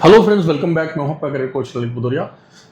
Hello friends, welcome back. मैं हूं आपका career coach Lalit Bhadauria.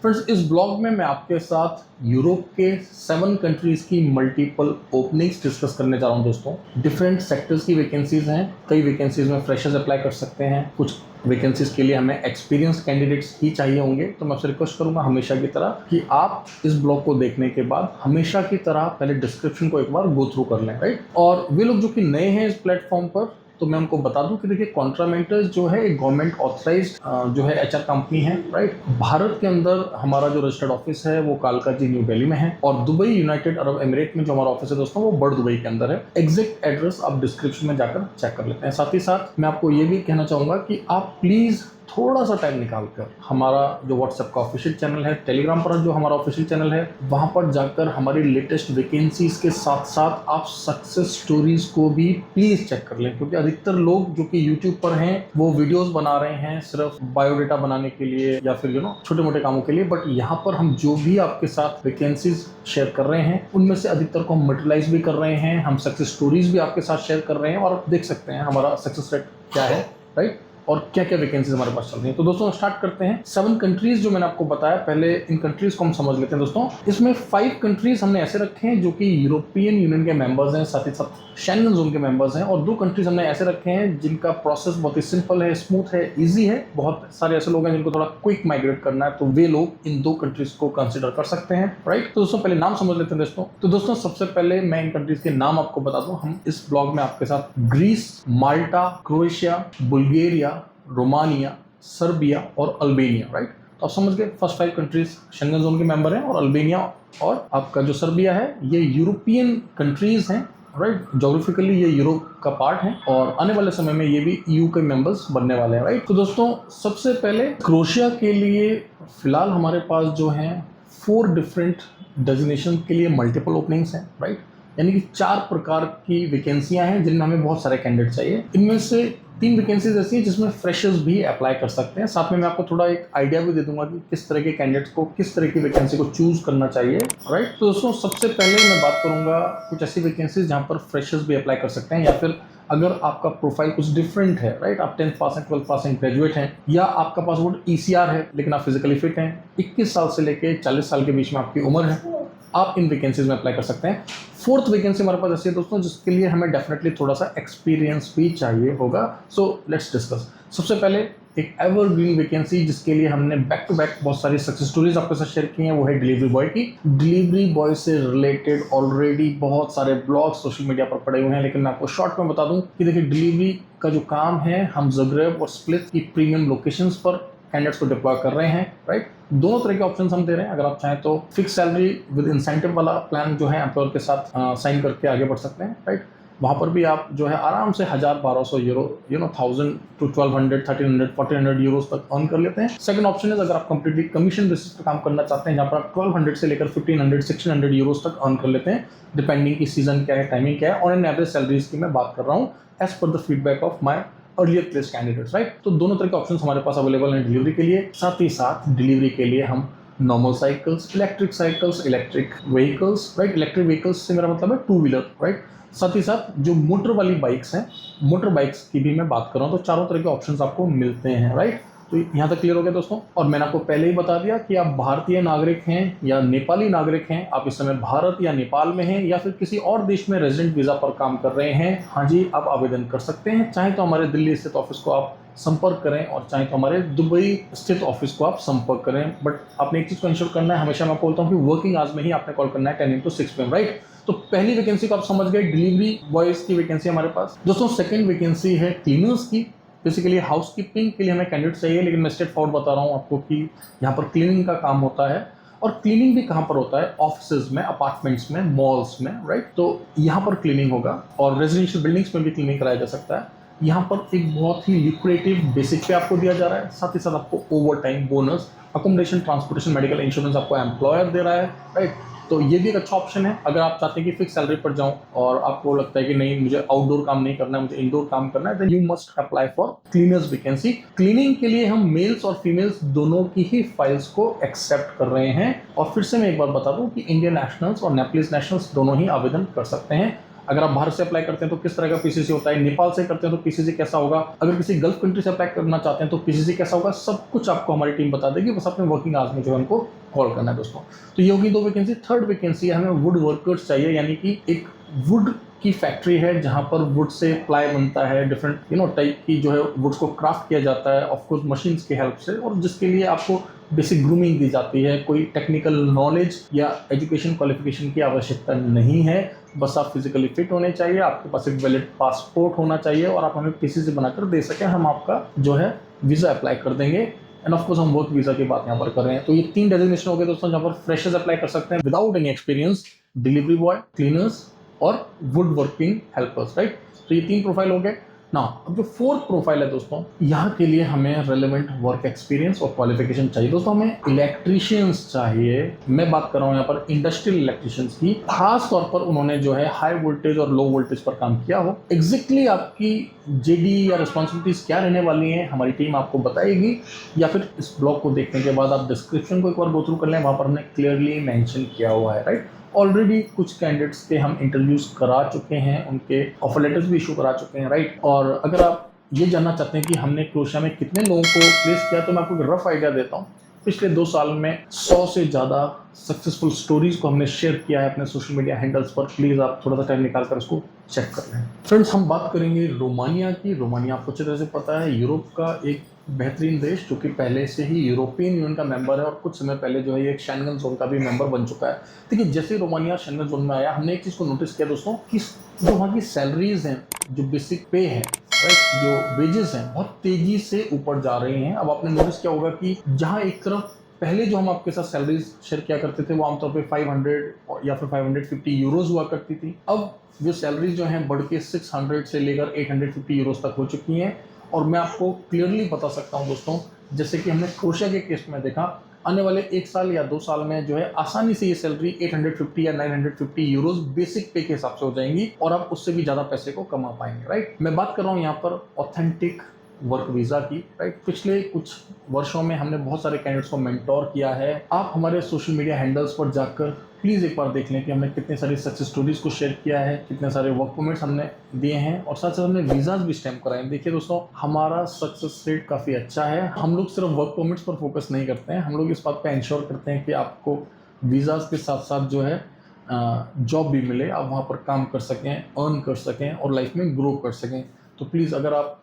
Friends, इस ब्लॉग में मैं आपके साथ यूरोप के 7 कंट्रीज की मल्टीपल ओपनिंग्स डिस्कस करने जा रहा हूं। दोस्तों, डिफरेंट सेक्टर्स की वैकेंसीज हैं। कई वैकेंसीज में फ्रेशर्स अप्लाई कर सकते हैं, कुछ वैकेंसीज के लिए हमें एक्सपीरियंस कैंडिडेट्स ही चाहिए होंगे। तो मैं आपसे रिक्वेस्ट करूंगा हमेशा की तरह कि आप इस ब्लॉग को देखने के बाद हमेशा की तरह पहले डिस्क्रिप्शन को एक बार गो थ्रू कर लें, राइट। और वे लोग जो कि नए हैं इस प्लेटफॉर्म पर, तो मैं उनको बता दूं कि देखिए, कॉन्ट्रामेंटर्स जो है एक गवर्नमेंट ऑथराइज्ड जो है एचआर कंपनी है, राइट। भारत के अंदर हमारा जो रजिस्टर्ड ऑफिस है वो कालकाजी न्यू दिल्ली में है, और दुबई यूनाइटेड अरब एमिरेट में जो हमारा ऑफिस है दोस्तों, वो बड़ दुबई के अंदर है। एग्जैक्ट एड्रेस आप डिस्क्रिप्शन में जाकर चेक कर लेते हैं। साथ ही साथ मैं आपको ये भी कहना चाहूंगा कि आप प्लीज थोड़ा सा टाइम निकालकर हमारा जो व्हाट्सएप का ऑफिशियल चैनल है, टेलीग्राम पर जो हमारा ऑफिशियल चैनल है, वहां पर जाकर हमारी लेटेस्ट वैकेंसीज के साथ साथ आप सक्सेस स्टोरीज को भी प्लीज चेक कर लें। क्योंकि अधिकतर लोग जो कि यूट्यूब पर हैं वो वीडियोस बना रहे हैं सिर्फ बायोडेटा बनाने के लिए या फिर छोटे मोटे कामों के लिए, बट यहाँ पर हम जो भी आपके साथ वैकेंसीज शेयर कर रहे हैं उनमें से अधिकतर को हम मटेरियलाइज भी कर रहे हैं, हम सक्सेस स्टोरीज भी आपके साथ शेयर कर रहे हैं, और आप देख सकते हैं हमारा सक्सेस रेट क्या है, राइट, और क्या क्या वैकेंसीज हमारे पास चल रही हैं। तो दोस्तों स्टार्ट करते हैं। 7 कंट्रीज जो मैंने आपको बताया, पहले इन कंट्रीज को हम समझ लेते हैं। दोस्तों, इसमें 5 कंट्रीज हमने ऐसे रखे हैं जो कि यूरोपियन यूनियन के मेंबर्स हैं, साथ ही साथ शेंगन जोन के मेंबर्स हैं, और 2 कंट्रीज हमने ऐसे रखे हैं जिनका प्रोसेस बहुत ही सिंपल है, स्मूथ है, ईजी है। बहुत सारे ऐसे लोग हैं जिनको थोड़ा क्विक माइग्रेट करना है, तो वे लोग इन 2 कंट्रीज को कंसिडर कर सकते हैं, राइट। तो दोस्तों पहले नाम समझ लेते हैं। दोस्तों सबसे पहले मैं इन कंट्रीज के नाम आपको बता दूं। हम इस ब्लॉग में आपके साथ ग्रीस, माल्टा, क्रोएशिया, बुल्गारिया, रोमानिया, सर्बिया और अल्बेनिया, राइट। तो आप समझ गए, फर्स्ट 5 कंट्रीज शेंगन जोन के मेंबर हैं, और अल्बेनिया और आपका जो सर्बिया है ये यूरोपियन कंट्रीज हैं, राइट। ज्योग्राफिकली ये यूरोप का पार्ट है, और आने वाले समय में ये भी ईयू के मेंबर्स बनने वाले हैं, राइट। तो दोस्तों सबसे पहले क्रोएशिया के लिए फिलहाल हमारे पास जो है 4 डिफरेंट डेजिग्नेशन के लिए मल्टीपल ओपनिंग्स हैं, राइट। यानी कि 4 प्रकार की वैकेंसियां हैं जिनमें हमें बहुत सारे कैंडिडेट चाहिए। इनमें से 3 वैकेंसीज ऐसी हैं जिसमें फ्रेशर्स भी अप्लाई कर सकते हैं। साथ में मैं आपको थोड़ा एक आइडिया भी दे दूंगा कि किस तरह के कैंडिडेट्स को किस तरह की वैकेंसी को चूज करना चाहिए, राइट। तो दोस्तों सबसे पहले मैं बात करूंगा कुछ ऐसी वैकेंसीज जहां पर फ्रेशर्स भी अप्लाई कर सकते हैं, या फिर अगर आपका प्रोफाइल कुछ डिफरेंट है, राइट, आप 10th पास हैं, 12th पास हैं, ग्रेजुएट हैं, या आपका पासपोर्ट ECR है लेकिन आप फिजिकली फिट हैं, 21 साल से लेकर 40 साल के बीच में आपकी उम्र है, आप इन वैकेंसीज में अप्लाई कर सकते हैं। 4th वैकेंसी हमारे पास ऐसी है दोस्तों जिसके लिए हमें डेफिनेटली थोड़ा सा एक्सपीरियंस भी चाहिए होगा। So let's discuss. सबसे पहले एक एवरग्रीन वैकेंसी जिसके लिए हमने बैक टू बैक बहुत सारी सक्सेस स्टोरीज आपके साथ शेयर की हैं, वो है डिलीवरी बॉय की। डिलीवरी बॉय से रिलेटेड ऑलरेडी बहुत सारे ब्लॉग्स सोशल मीडिया पर पड़े हुए हैं, लेकिन मैं आपको शॉर्ट में बता दूं कि देखिए, डिलीवरी का जो काम है हम ज़ग्रेब और स्प्लिट की प्रीमियम लोकेशंस पर कैंडिडेट्स को डिप्लॉय कर रहे हैं, राइट। दोनों तरह के ऑप्शंस हम दे रहे हैं। अगर आप चाहें तो फिक्स सैलरी विद इंसेंटिव वाला प्लान जो है एम्प्लॉयर के साथ साइन करके आगे बढ़ सकते हैं, राइट। वहाँ पर भी आप जो है आराम से 1000-1200 यूरो 1000 to 1200 1300 1400 यूरोज तक अर्न कर लेते हैं। सेकंड ऑप्शन है अगर आप कंप्लीटली कमीशन बेसिस पे काम करना चाहते हैं, जहाँ पर आप 1200 से लेकर 1500 1600 यूरोज तक अर्न कर लेते हैं, डिपेंडिंग की सीजन क्या है, टाइमिंग क्या है, और इन एवरेज सैलरीज की मैं बात कर रहा हूँ as per the feedback of my earlier place candidates, right. तो दोनों तरह के ऑप्शंस हमारे पास अवेलेबल हैं डिलीवरी के लिए। साथ ही साथ डिलीवरी के लिए हम normal cycles, electric vehicles, right. Electric vehicles से मेरा मतलब है 2 व्हीलर, राइट। साथ ही साथ जो मोटर वाली बाइक्स हैं, मोटर बाइक्स की भी मैं बात कर रहा हूँ, तो चारों तरह के ऑप्शंस आपको मिलते हैं, राइट। तो यहाँ तक क्लियर हो गया दोस्तों। और मैंने आपको पहले ही बता दिया कि आप भारतीय नागरिक हैं या नेपाली नागरिक हैं, आप इस समय भारत या नेपाल में हैं, या फिर किसी और देश में रेजिडेंट वीजा पर काम कर रहे हैं, हाँ जी, आप आवेदन कर सकते हैं। चाहे तो हमारे दिल्ली स्थित ऑफिस को आप संपर्क करें, और चाहे तो हमारे दुबई स्थित ऑफिस को आप संपर्क करें, बट आपने एक चीज़ को इंश्योर करना है, हमेशा मैं बोलता हूँ कि वर्किंग आवर्स में ही आपने कॉल करना है 10 to 6 PM, राइट। तो पहली वैकेंसी को आप समझ गए, डिलीवरी बॉयज की वैकेंसी हमारे पास। दोस्तों सेकंड वैकेंसी है क्लीनर्स की। बेसिकली हाउसकीपिंग के लिए हमें कैंडिडेट चाहिए, लेकिन मैं स्ट्रेट फॉरवर्ड बता रहा हूँ आपको कि यहाँ पर क्लीनिंग का काम होता है, और क्लीनिंग भी कहाँ पर होता है, ऑफिसेज में, अपार्टमेंट्स में, मॉल्स में, राइट। तो यहाँ पर क्लीनिंग होगा, और रेजिडेंशियल बिल्डिंग्स में भी क्लीनिंग कराया जा सकता है। यहाँ पर एक बहुत ही लिक्रेटिव बेसिक पे आपको दिया जा रहा है, साथ ही साथ आपको over time bonus, accommodation, transportation, medical insurance आपको एम्प्लॉयर दे रहा है, राइट। तो ये भी एक अच्छा ऑप्शन है। अगर आप चाहते हैं कि फिक्स सैलरी पर जाऊं और आपको लगता है कि नहीं, मुझे आउटडोर काम नहीं करना है, मुझे इंडोर काम करना है, then you must apply for cleaners vacancy. Cleaning के लिए हम मेल्स और फीमेल्स दोनों की ही फाइल्स को एक्सेप्ट कर रहे हैं। और फिर से मैं एक बार बता दूं कि इंडियन नेशनल्स और नेपलीज नेशनल्स दोनों ही आवेदन कर सकते हैं। अगर आप भारत से अप्लाई करते हैं तो किस तरह का पीसीसी होता है, नेपाल से करते हैं तो पीसीसी कैसा होगा, अगर किसी गल्फ कंट्री से अप्लाई करना चाहते हैं तो पीसीसी कैसा होगा, सब कुछ आपको हमारी टीम बता देगी। बस अपने वर्किंग आवर्स में जो है उनको कॉल करना है दोस्तों। तो ये होगी 2 वैकेंसी। थर्ड वैकेंसी है, हमें वुड वर्कर्स चाहिए, यानी कि एक वुड की फैक्ट्री है जहां पर वुड से प्लाई बनता है, डिफरेंट टाइप की जो है वुड्स को क्राफ्ट किया जाता है ऑफ कोर्स मशीन्स की हेल्प से, और जिसके लिए आपको बेसिक ग्रूमिंग दी जाती है। कोई टेक्निकल नॉलेज या एजुकेशन क्वालिफिकेशन की आवश्यकता नहीं है, बस आप फिजिकली फिट होने चाहिए, आपके पास एक वैलिड पासपोर्ट होना चाहिए और आप हमें पीसीसी बनाकर दे सकें, हम आपका जो है वीज़ा अप्लाई कर देंगे। एंड ऑफ कोर्स हम वर्क वीज़ा की बात यहाँ पर कर रहे हैं। तो ये 3 डेजिग्नेशन हो गए दोस्तों जहाँ पर फ्रेशर्स अप्लाई कर सकते हैं without any experience, delivery boy, cleaners और वुड वर्किंग हेल्पर्स, राइट। तो ये 3 प्रोफाइल हो गए ना। अब जो 4th प्रोफाइल है दोस्तों, यहाँ के लिए हमें रेलेवेंट वर्क एक्सपीरियंस और क्वालिफिकेशन चाहिए दोस्तों। हमें इलेक्ट्रीशियंस चाहिए, मैं बात कर रहा हूँ यहाँ पर इंडस्ट्रियल इलेक्ट्रीशियंस की, खास तौर पर उन्होंने जो है हाई वोल्टेज और लो वोल्टेज पर काम किया हो। एग्जैक्टली आपकी जेडी या रिस्पॉन्सिबिलिटीज क्या रहने वाली हैं हमारी टीम आपको बताएगी, या फिर इस ब्लॉग को देखने के बाद आप डिस्क्रिप्शन को एक बार गो थ्रू कर लें, वहाँ पर हमने क्लियरली मेंशन किया हुआ है, राइट। ऑलरेडी कुछ कैंडिडेट्स के हम इंटरव्यूज करा चुके हैं, उनके ऑफर लेटर्स भी इशू करा चुके हैं, राइट। और अगर आप ये जानना चाहते हैं कि हमने क्रोशिया में कितने लोगों को प्लेस किया, तो मैं आपको एक रफ आइडिया देता हूँ। पिछले 2 साल में 100 से ज़्यादा सक्सेसफुल स्टोरीज को हमने शेयर किया है अपने सोशल मीडिया हैंडल्स पर। प्लीज़ आप थोड़ा सा टाइम निकाल कर उसको चेक कर लें। फ्रेंड्स, हम बात करेंगे रोमानिया की। रोमानिया आपको अच्छी तरह से पता है, यूरोप का एक बेहतरीन देश जो कि पहले से ही यूरोपियन यूनियन का मेंबर है और कुछ समय पहले जो है ये एक शेंगन जोन का भी मेंबर बन चुका है। देखिए, जैसे रोमानिया शेंगन जोन में आया, हमने एक चीज़ को नोटिस किया दोस्तों कि जो वहाँ की सैलरीज हैं, जो बेसिक पे है, जो वेजेस हैं, बहुत तेजी से ऊपर जा रहे हैं। अब आपने नोटिस किया होगा कि जहाँ एक तरफ पहले जो हम आपके साथ सैलरीज शेयर किया करते थे वो आमतौर पे 500 या फिर 550 यूरोज हुआ करती थी, अब जो सैलरीज जो हैं बढ़ के 600 से लेकर 850 यूरोज तक हो चुकी हैं। और मैं आपको क्लियरली बता सकता हूं दोस्तों, जैसे कि हमने क्रोशिया के केस में देखा, आने वाले 1 साल या 2 साल में जो है आसानी से ये सैलरी 850 या 950 यूरोज बेसिक पे के हिसाब से हो जाएंगी और आप उससे भी ज़्यादा पैसे को कमा पाएंगे, राइट। मैं बात कर रहा हूँ यहाँ पर ऑथेंटिक वर्क वीज़ा की, राइट। पिछले कुछ वर्षों में हमने बहुत सारे कैंडिडेट्स को मेंटोर किया है। आप हमारे सोशल मीडिया हैंडल्स पर जाकर प्लीज़ एक बार देख लें कि हमने कितने सारी सक्सेस स्टोरीज को शेयर किया है, कितने सारे वर्क परमिट्स हमने दिए हैं और साथ साथ हमने वीज़ाज भी स्टैम्प कराए हैं। देखिए दोस्तों, हमारा सक्सेस रेट काफ़ी अच्छा है। हम लोग सिर्फ वर्क परमिट्स पर फोकस नहीं करते हैं, हम लोग इस बात पर इंश्योर करते हैं कि आपको वीज़ाज के साथ साथ जो है जॉब भी मिले, आप वहाँ पर काम कर सकें, अर्न कर सकें और लाइफ में ग्रो कर सकें। तो प्लीज़, अगर आप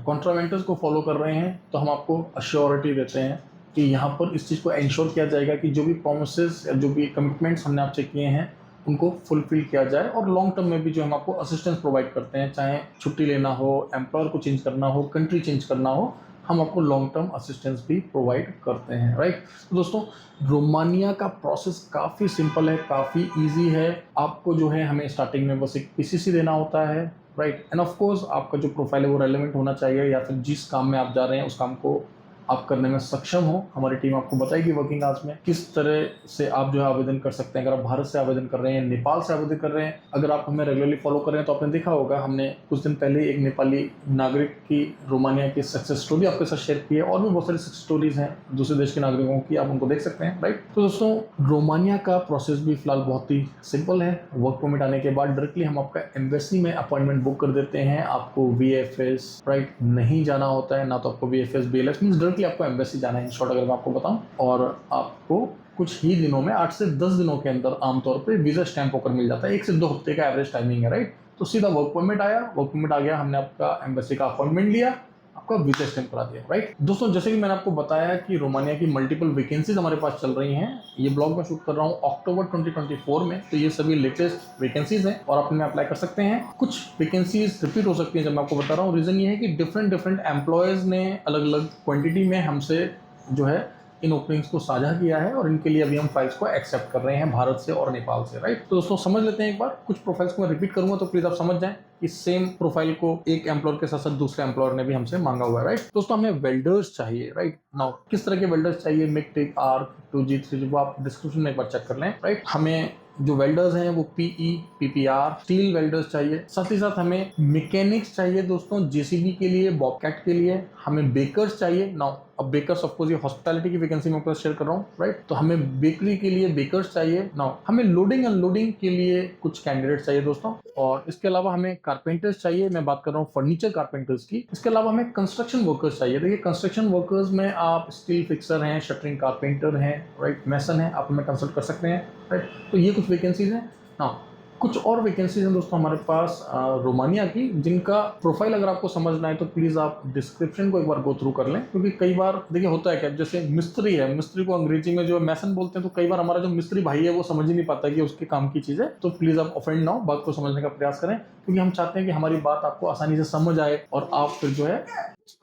कॉन्ट्रावेंटर्स को फॉलो कर रहे हैं तो हम आपको अश्योरिटी देते हैं कि यहाँ पर इस चीज़ को इंश्योर किया जाएगा कि जो भी प्रोमिसेस या जो भी कमिटमेंट्स हमने आपसे किए हैं उनको फुलफिल किया जाए। और लॉन्ग टर्म में भी जो हम आपको असिस्टेंस प्रोवाइड करते हैं, चाहे छुट्टी लेना हो, एम्प्लॉयर को चेंज करना हो, कंट्री चेंज करना हो, हम आपको लॉन्ग टर्म असिस्टेंस भी प्रोवाइड करते हैं, राइट। तो दोस्तों, रोमानिया का प्रोसेस काफ़ी सिंपल है, काफ़ी ईजी है। आपको जो है हमें स्टार्टिंग में बस एक पीसीसी देना होता है, राइट। एंड ऑफ कोर्स आपका जो प्रोफाइल है वो रेलेवेंट होना चाहिए, या फिर जिस काम में आप जा रहे हैं उस काम को आप करने में सक्षम हो। हमारी टीम आपको बताएगी वर्किंग आवर्स में किस तरह से आप जो है आवेदन कर सकते हैं। अगर आप भारत से आवेदन कर रहे हैं, नेपाल से आवेदन कर रहे हैं, अगर आप हमें रेगुलरली फॉलो कर रहे हैं तो आपने देखा होगा हमने कुछ दिन पहले एक नेपाली नागरिक की रोमानिया की सक्सेस स्टोरी आपके साथ शेयर की है, और भी बहुत सारी सक्सेस स्टोरीज हैं दूसरे देश के नागरिकों की, आप उनको देख सकते हैं, राइट। तो दोस्तों, रोमानिया का प्रोसेस भी फिलहाल बहुत ही सिंपल है। वर्क परमिट आने के बाद डायरेक्टली हम आपका एम्बेसी में अपॉइंटमेंट बुक कर देते हैं। आपको VFS, राइट, नहीं जाना होता है, ना तो आपको VFS BLS मीन्स डायरेक्टली आपको एम्बेसी जाना है, इन शॉर्ट अगर मैं आपको बताऊं। और आपको कुछ ही दिनों में 8 से 10 दिनों के अंदर आमतौर पे वीज़ा स्टैंप होकर मिल जाता है। 1 से 2 हफ्ते का एवरेज टाइमिंग है, राइट। तो सीधा वर्क परमिट आया, वर्क परमिट आ गया, हमने आपका एम्बेसी का अपॉइंटमेंट लिया, आपका वीजा स्टैम्प करा दिया, राइट। दोस्तों, जैसे कि मैंने आपको बताया कि रोमानिया की मल्टीपल वैकेंसीज हमारे पास चल रही हैं। ये ब्लॉग मैं शूट कर रहा हूँ अक्टूबर 2024 में, तो ये सभी लेटेस्ट वैकेंसीज हैं और आप इनमें अप्लाई कर सकते हैं। कुछ वैकेंसीज रिपीट हो सकती हैं जब मैं आपको बता रहा हूँ। रीजन ये है कि डिफरेंट एम्प्लॉयज ने अलग अलग क्वांटिटी में हमसे जो है इन ओपनिंग्स को साझा किया है और इनके लिए अभी हम फाइल्स को एक्सेप्ट कर रहे हैं भारत से और नेपाल से, राइट। तो दोस्तों, समझ लेते हैं एक बार। कुछ प्रोफाइल्स को मैं रिपीट करूंगा तो प्लीज आप समझ जाएं कि सेम प्रोफाइल को एक एम्प्लॉयर के साथ साथ दूसरे एम्प्लॉयर ने भी हमसे मांगा हुआ है, राइट। दोस्तों, हमें वेल्डर्स चाहिए, राइट। नाउ किस तरह के वेल्डर्स चाहिए, MiG, TIG, arc, 2G, 3G, वो आप डिस्क्रिप्शन में एक बार चेक कर लें, राइट। हमें जो वेल्डर्स हैं वो PE, PPR, स्टील वेल्डर्स चाहिए। साथ ही साथ हमें मैकेनिक्स चाहिए दोस्तों, JCB के लिए, बॉबकैट के लिए। हमें बेकर्स चाहिए। नाउ अब बेकर्स, ऑफ कोर्स ये हॉस्पिटैलिटी की वैकेंसी मैं आपको शेयर कर रहा हूँ, राइट। तो हमें बेकरी के लिए बेकर्स चाहिए। नाउ हमें लोडिंग अनलोडिंग के लिए कुछ कैंडिडेट चाहिए दोस्तों, और इसके अलावा हमें कारपेंटर्स चाहिए, मैं बात कर रहा हूँ फर्नीचर कारपेंटर्स की। इसके अलावा हमें कंस्ट्रक्शन वर्कर्स चाहिए। देखिए कंस्ट्रक्शन वर्कर्स में आप स्टील फिक्सर हैं, शटरिंग कारपेंटर हैं, राइट, मैसन है, आप हमें कंसल्ट कर सकते हैं, राइट। तो ये कुछ वैकेंसीज हैं। नाउ कुछ और वैकेंसीज हैं दोस्तों हमारे पास रोमानिया की, जिनका प्रोफाइल अगर आपको समझना है तो प्लीज़ आप डिस्क्रिप्शन को एक बार गो थ्रू कर लें, क्योंकि कई बार देखिए होता है क्या, जैसे मिस्त्री है, मिस्त्री को अंग्रेजी में जो मैसन बोलते हैं, तो कई बार हमारा जो मिस्त्री भाई है वो समझ ही नहीं पाता कि उसके काम की चीज़ है। तो प्लीज़ आप ऑफेंड ना हो, बात को समझने का प्रयास करें, क्योंकि हम चाहते हैं कि हमारी बात आपको आसानी से समझ आए और आप फिर जो है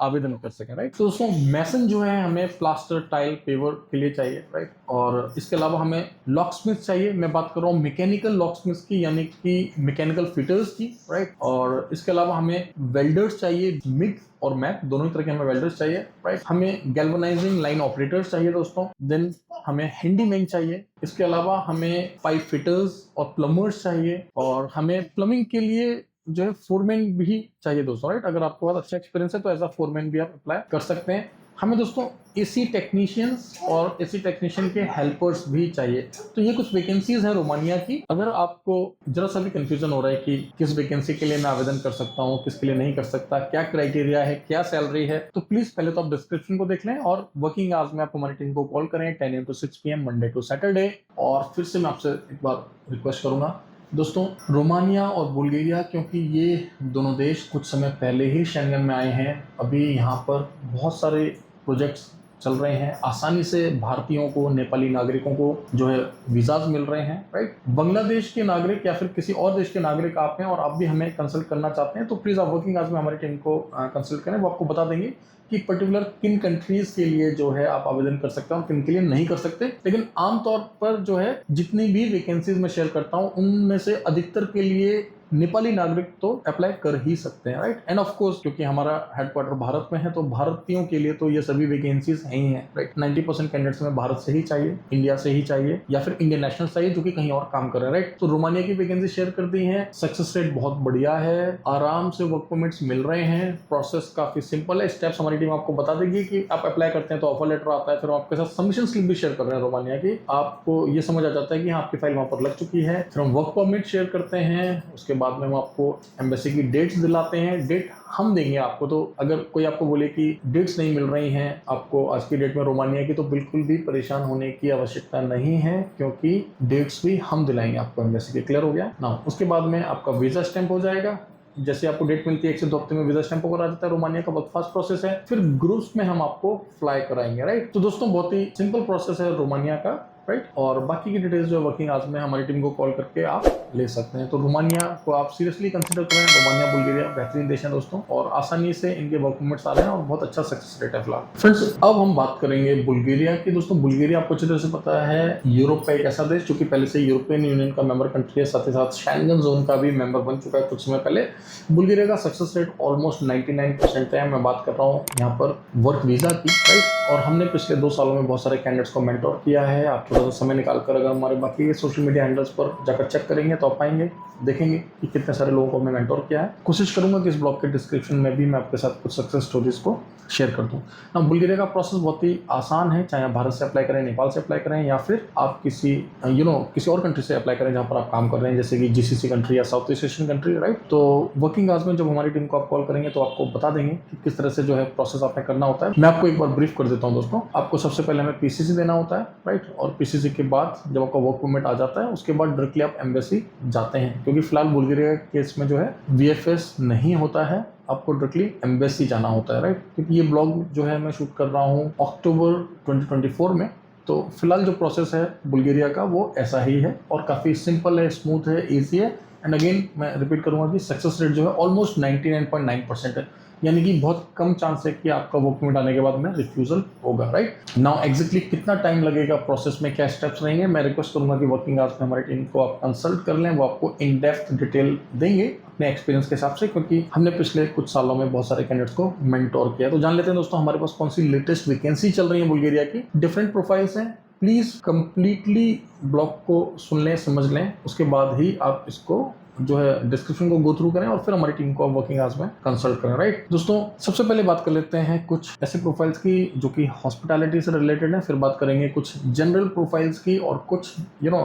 आवेदन कर सकें, राइट। तो दोस्तों मैसन जो है हमें प्लास्टर, टाइल, पेवर के लिए चाहिए, राइट। और इसके अलावा हमें लॉकस्मिथ चाहिए, मैं बात कर रहा हूँ मैकेनिकल लॉकस्मिथ की, यानी कि मैकेनिकल फिटर्स की, राइट। और इसके अलावा हमें वेल्डर्स चाहिए, मिग और मैक दोनों ही तरह के हमें वेल्डर्स चाहिए, राइट। हमें गैल्वनाइजिंग लाइन ऑपरेटर्स चाहिए दोस्तों। देन हमें हैंडीमैन चाहिए। इसके अलावा हमें पाइप फिटर्स और प्लम्बर्स चाहिए, और हमें प्लम्बिंग के लिए जो है फोरमैन भी चाहिए दोस्तों, राइट। अगर आपके पास अच्छा एक्सपीरियंस है तो एज अ फोरमैन भी आप अप्लाई कर सकते हैं। हमें दोस्तों एसी टेक्नीशियंस और एसी टेक्नीशियन के हेल्पर्स भी चाहिए। तो ये कुछ वैकेंसीज हैं रोमानिया की। अगर आपको जरा सा भी कंफ्यूजन हो रहा है कि किस वैकेंसी के लिए मैं आवेदन कर सकता हूँ, किसके लिए नहीं कर सकता, क्या क्राइटेरिया है, क्या सैलरी है, तो प्लीज पहले तो आप डिस्क्रिप्शन को देख लें, और वर्किंग आवर्स में आप हमारी टीम को कॉल करें 10 AM to 6 PM Monday to Saturday. और फिर से मैं आपसे एक बार रिक्वेस्ट करूंगा दोस्तों, रोमानिया और बुल्गारिया, क्योंकि ये दोनों देश कुछ समय पहले ही शेंगन में आए हैं, अभी यहाँ पर बहुत सारे प्रोजेक्ट्स चल रहे हैं, आसानी से भारतीयों को, नेपाली नागरिकों को जो है वीज़ाज मिल रहे हैं, राइट। बांग्लादेश के नागरिक या फिर किसी और देश के नागरिक आप हैं और आप भी हमें कंसल्ट करना चाहते हैं, तो प्लीज़ आप वर्किंग आवर्स में हमारी टीम को कंसल्ट करें, वो आपको बता देंगे कि पर्टिकुलर किन कंट्रीज के लिए जो है आप आवेदन कर सकते हैं और किन के लिए नहीं कर सकते। लेकिन आमतौर पर जो है जितनी भी वैकेंसीज मैं शेयर करता हूं उनमें से अधिकतर के लिए नेपाली नागरिक तो अप्लाई कर ही सकते हैं, राइट। एंड ऑफ कोर्स क्योंकि हमारा हेडक्वार्टर भारत में है, तो भारतीयों के लिए तो ये सभी वैकेंसीज हैं ही हैं, राइट। 90% कैंडिडेट्स में भारत से ही चाहिए, इंडिया से ही चाहिए, या फिर इंडियन नेशनल चाहिए जो कि कहीं और काम कर रहे हैं, राइट। तो रोमानिया की वैकेंसी शेयर कर दी है, सक्सेस रेट बहुत बढ़िया है, आराम से वर्क परमिट्स मिल रहे हैं, प्रोसेस काफी सिंपल है, स्टेप्स हमारी टीम आपको बता देगी कि आप अप्लाई करते हैं तो ऑफर लेटर आता है, फिर आपके साथ सबमिशन स्लिप भी शेयर कर रहे हैं रोमानिया की, आपको ये समझ आ जाता है कि हाँ आपकी फाइल वहां पर लग चुकी है। फिर हम वर्क परमिट शेयर करते हैं, उसके बाद में हम आपको एम्बेसी की डेट्स दिलाते हैं, डेट हम देंगे आपको। तो अगर कोई आपको बोले कि डेट्स नहीं मिल रही हैं आपको आज की डेट में रोमानिया की, तो बिल्कुल भी परेशान होने की आवश्यकता नहीं है, क्योंकि डेट्स भी हम दिलाएंगे आपको एम्बेसी के। क्लियर हो गया ना। उसके बाद में आपका वीजा स्टैंप हो जाएगा, जैसे आपको डेट मिलती है 1 से 2 हफ्ते में वीजा स्टैंप करा देता है। रोमानिया का बहुत फास्ट प्रोसेस है, फिर ग्रुप्स में हम आपको फ्लाई कराएंगे, राइट। तो दोस्तों बहुत ही सिंपल प्रोसेस है रोमानिया का, राइट। और बाकी की डिटेल्स जो वर्किंग आवर्स में हमारी टीम को कॉल करके आप ले सकते हैं। तो रोमानिया को आप सीरियसली कंसिडर करें। रोमानिया बुल्गारिया बेहतरीन देश है दोस्तों, और आसानी से इनके वर्क परमिट्स आ रहे हैं और बहुत अच्छा सक्सेस रेट है फिलहाल। फ्रेंड्स अब हम बात करेंगे बुल्गारिया की। दोस्तों बुल्गारिया आपको अच्छी तरह से पता है यूरोप का एक ऐसा देश जो कि पहले से यूरोपियन यूनियन का मेंबर कंट्री है, साथ ही साथ शेंगन जोन का भी मेंबर बन चुका है कुछ समय पहले। बुल्गारिया का सक्सेस रेट ऑलमोस्ट 99% है। मैं बात कर रहा हूँ यहाँ पर वर्क वीजा की, राइट। और हमने पिछले 2 सालों में बहुत सारे कैंडिडेट्स को मेंटोर किया है। आप थोड़ा सा समय निकालकर अगर हमारे बाकी के सोशल मीडिया हैंडल्स पर जाकर चेक करेंगे तो आप पाएंगे, देखेंगे कि कितने सारे लोगों को हमने मेंटोर किया है। कोशिश करूंगा कि इस ब्लॉग के डिस्क्रिप्शन में भी मैं आपके साथ कुछ सक्सेस स्टोरीज को शेयर कर दूं। ना बुल्गारिया का प्रोसेस बहुत ही आसान है, चाहे आप भारत से अप्लाई करें, नेपाल से अप्लाई करें, या फिर आप किसी किसी और कंट्री से अप्लाई करें जहाँ पर आप काम कर रहे हैं, जैसे कि GCC कंट्री या south east Asian country, right. तो वर्किंग आवर्स में जब हमारी टीम को आप कॉल करेंगे तो आपको बता देंगे कि किस तरह से जो है प्रोसेस आपने करना होता है। मैं आपको एक बार ब्रीफ कर देता हूँ दोस्तों। आपको सबसे पहले हमें PCC देना होता है, राइट। और PCC के बाद जब आपका वर्क परमिट आ जाता है उसके बाद डायरेक्टली आप एम्बेसी जाते हैं, क्योंकि फिलहाल बुल्गारिया केस में जो है VFS नहीं होता है, आपको डायरेक्टली एम्बेसी जाना होता है, राइट। क्योंकि ये ब्लॉग जो है मैं शूट कर रहा हूँ अक्टूबर 2024 में, तो फिलहाल जो प्रोसेस है बुल्गारिया का वो ऐसा ही है और काफ़ी सिंपल है, स्मूथ है, ईजी है। एंड अगेन मैं रिपीट करूँगा कि सक्सेस रेट जो है ऑलमोस्ट 99.9% है, यानी कि बहुत कम चांस है कि आपका वर्क परमिट आने के बाद में रिफ्यूजल होगा, राइट। नाउ एग्जैक्टली कितना टाइम लगेगा, प्रोसेस में क्या स्टेप्स रहेंगे, मैं रिक्वेस्ट करूंगा कि वर्किंग आवर्स में हमारी टीम को आप कंसल्ट कर लें, वो आपको इन डेप्थ डिटेल देंगे अपने एक्सपीरियंस के हिसाब से, क्योंकि हमने पिछले कुछ सालों में बहुत सारे कैंडिडेट्स को मेंटोर किया। तो जान लेते हैं दोस्तों हमारे पास कौन सी लेटेस्ट वैकेंसी चल रही है बुल्गारिया की। डिफरेंट प्रोफाइल्स हैं, प्लीज़ कंप्लीटली ब्लॉग को सुन लें, समझ लें, उसके बाद ही आप इसको जो है डिस्क्रिप्शन को गो थ्रू करें और फिर हमारी टीम को वर्किंग आवर्स में कंसल्ट करें, राइट। दोस्तों सबसे पहले बात कर लेते हैं कुछ ऐसे प्रोफाइल्स की जो कि हॉस्पिटैलिटी से रिलेटेड है, फिर बात करेंगे कुछ जनरल प्रोफाइल्स की और कुछ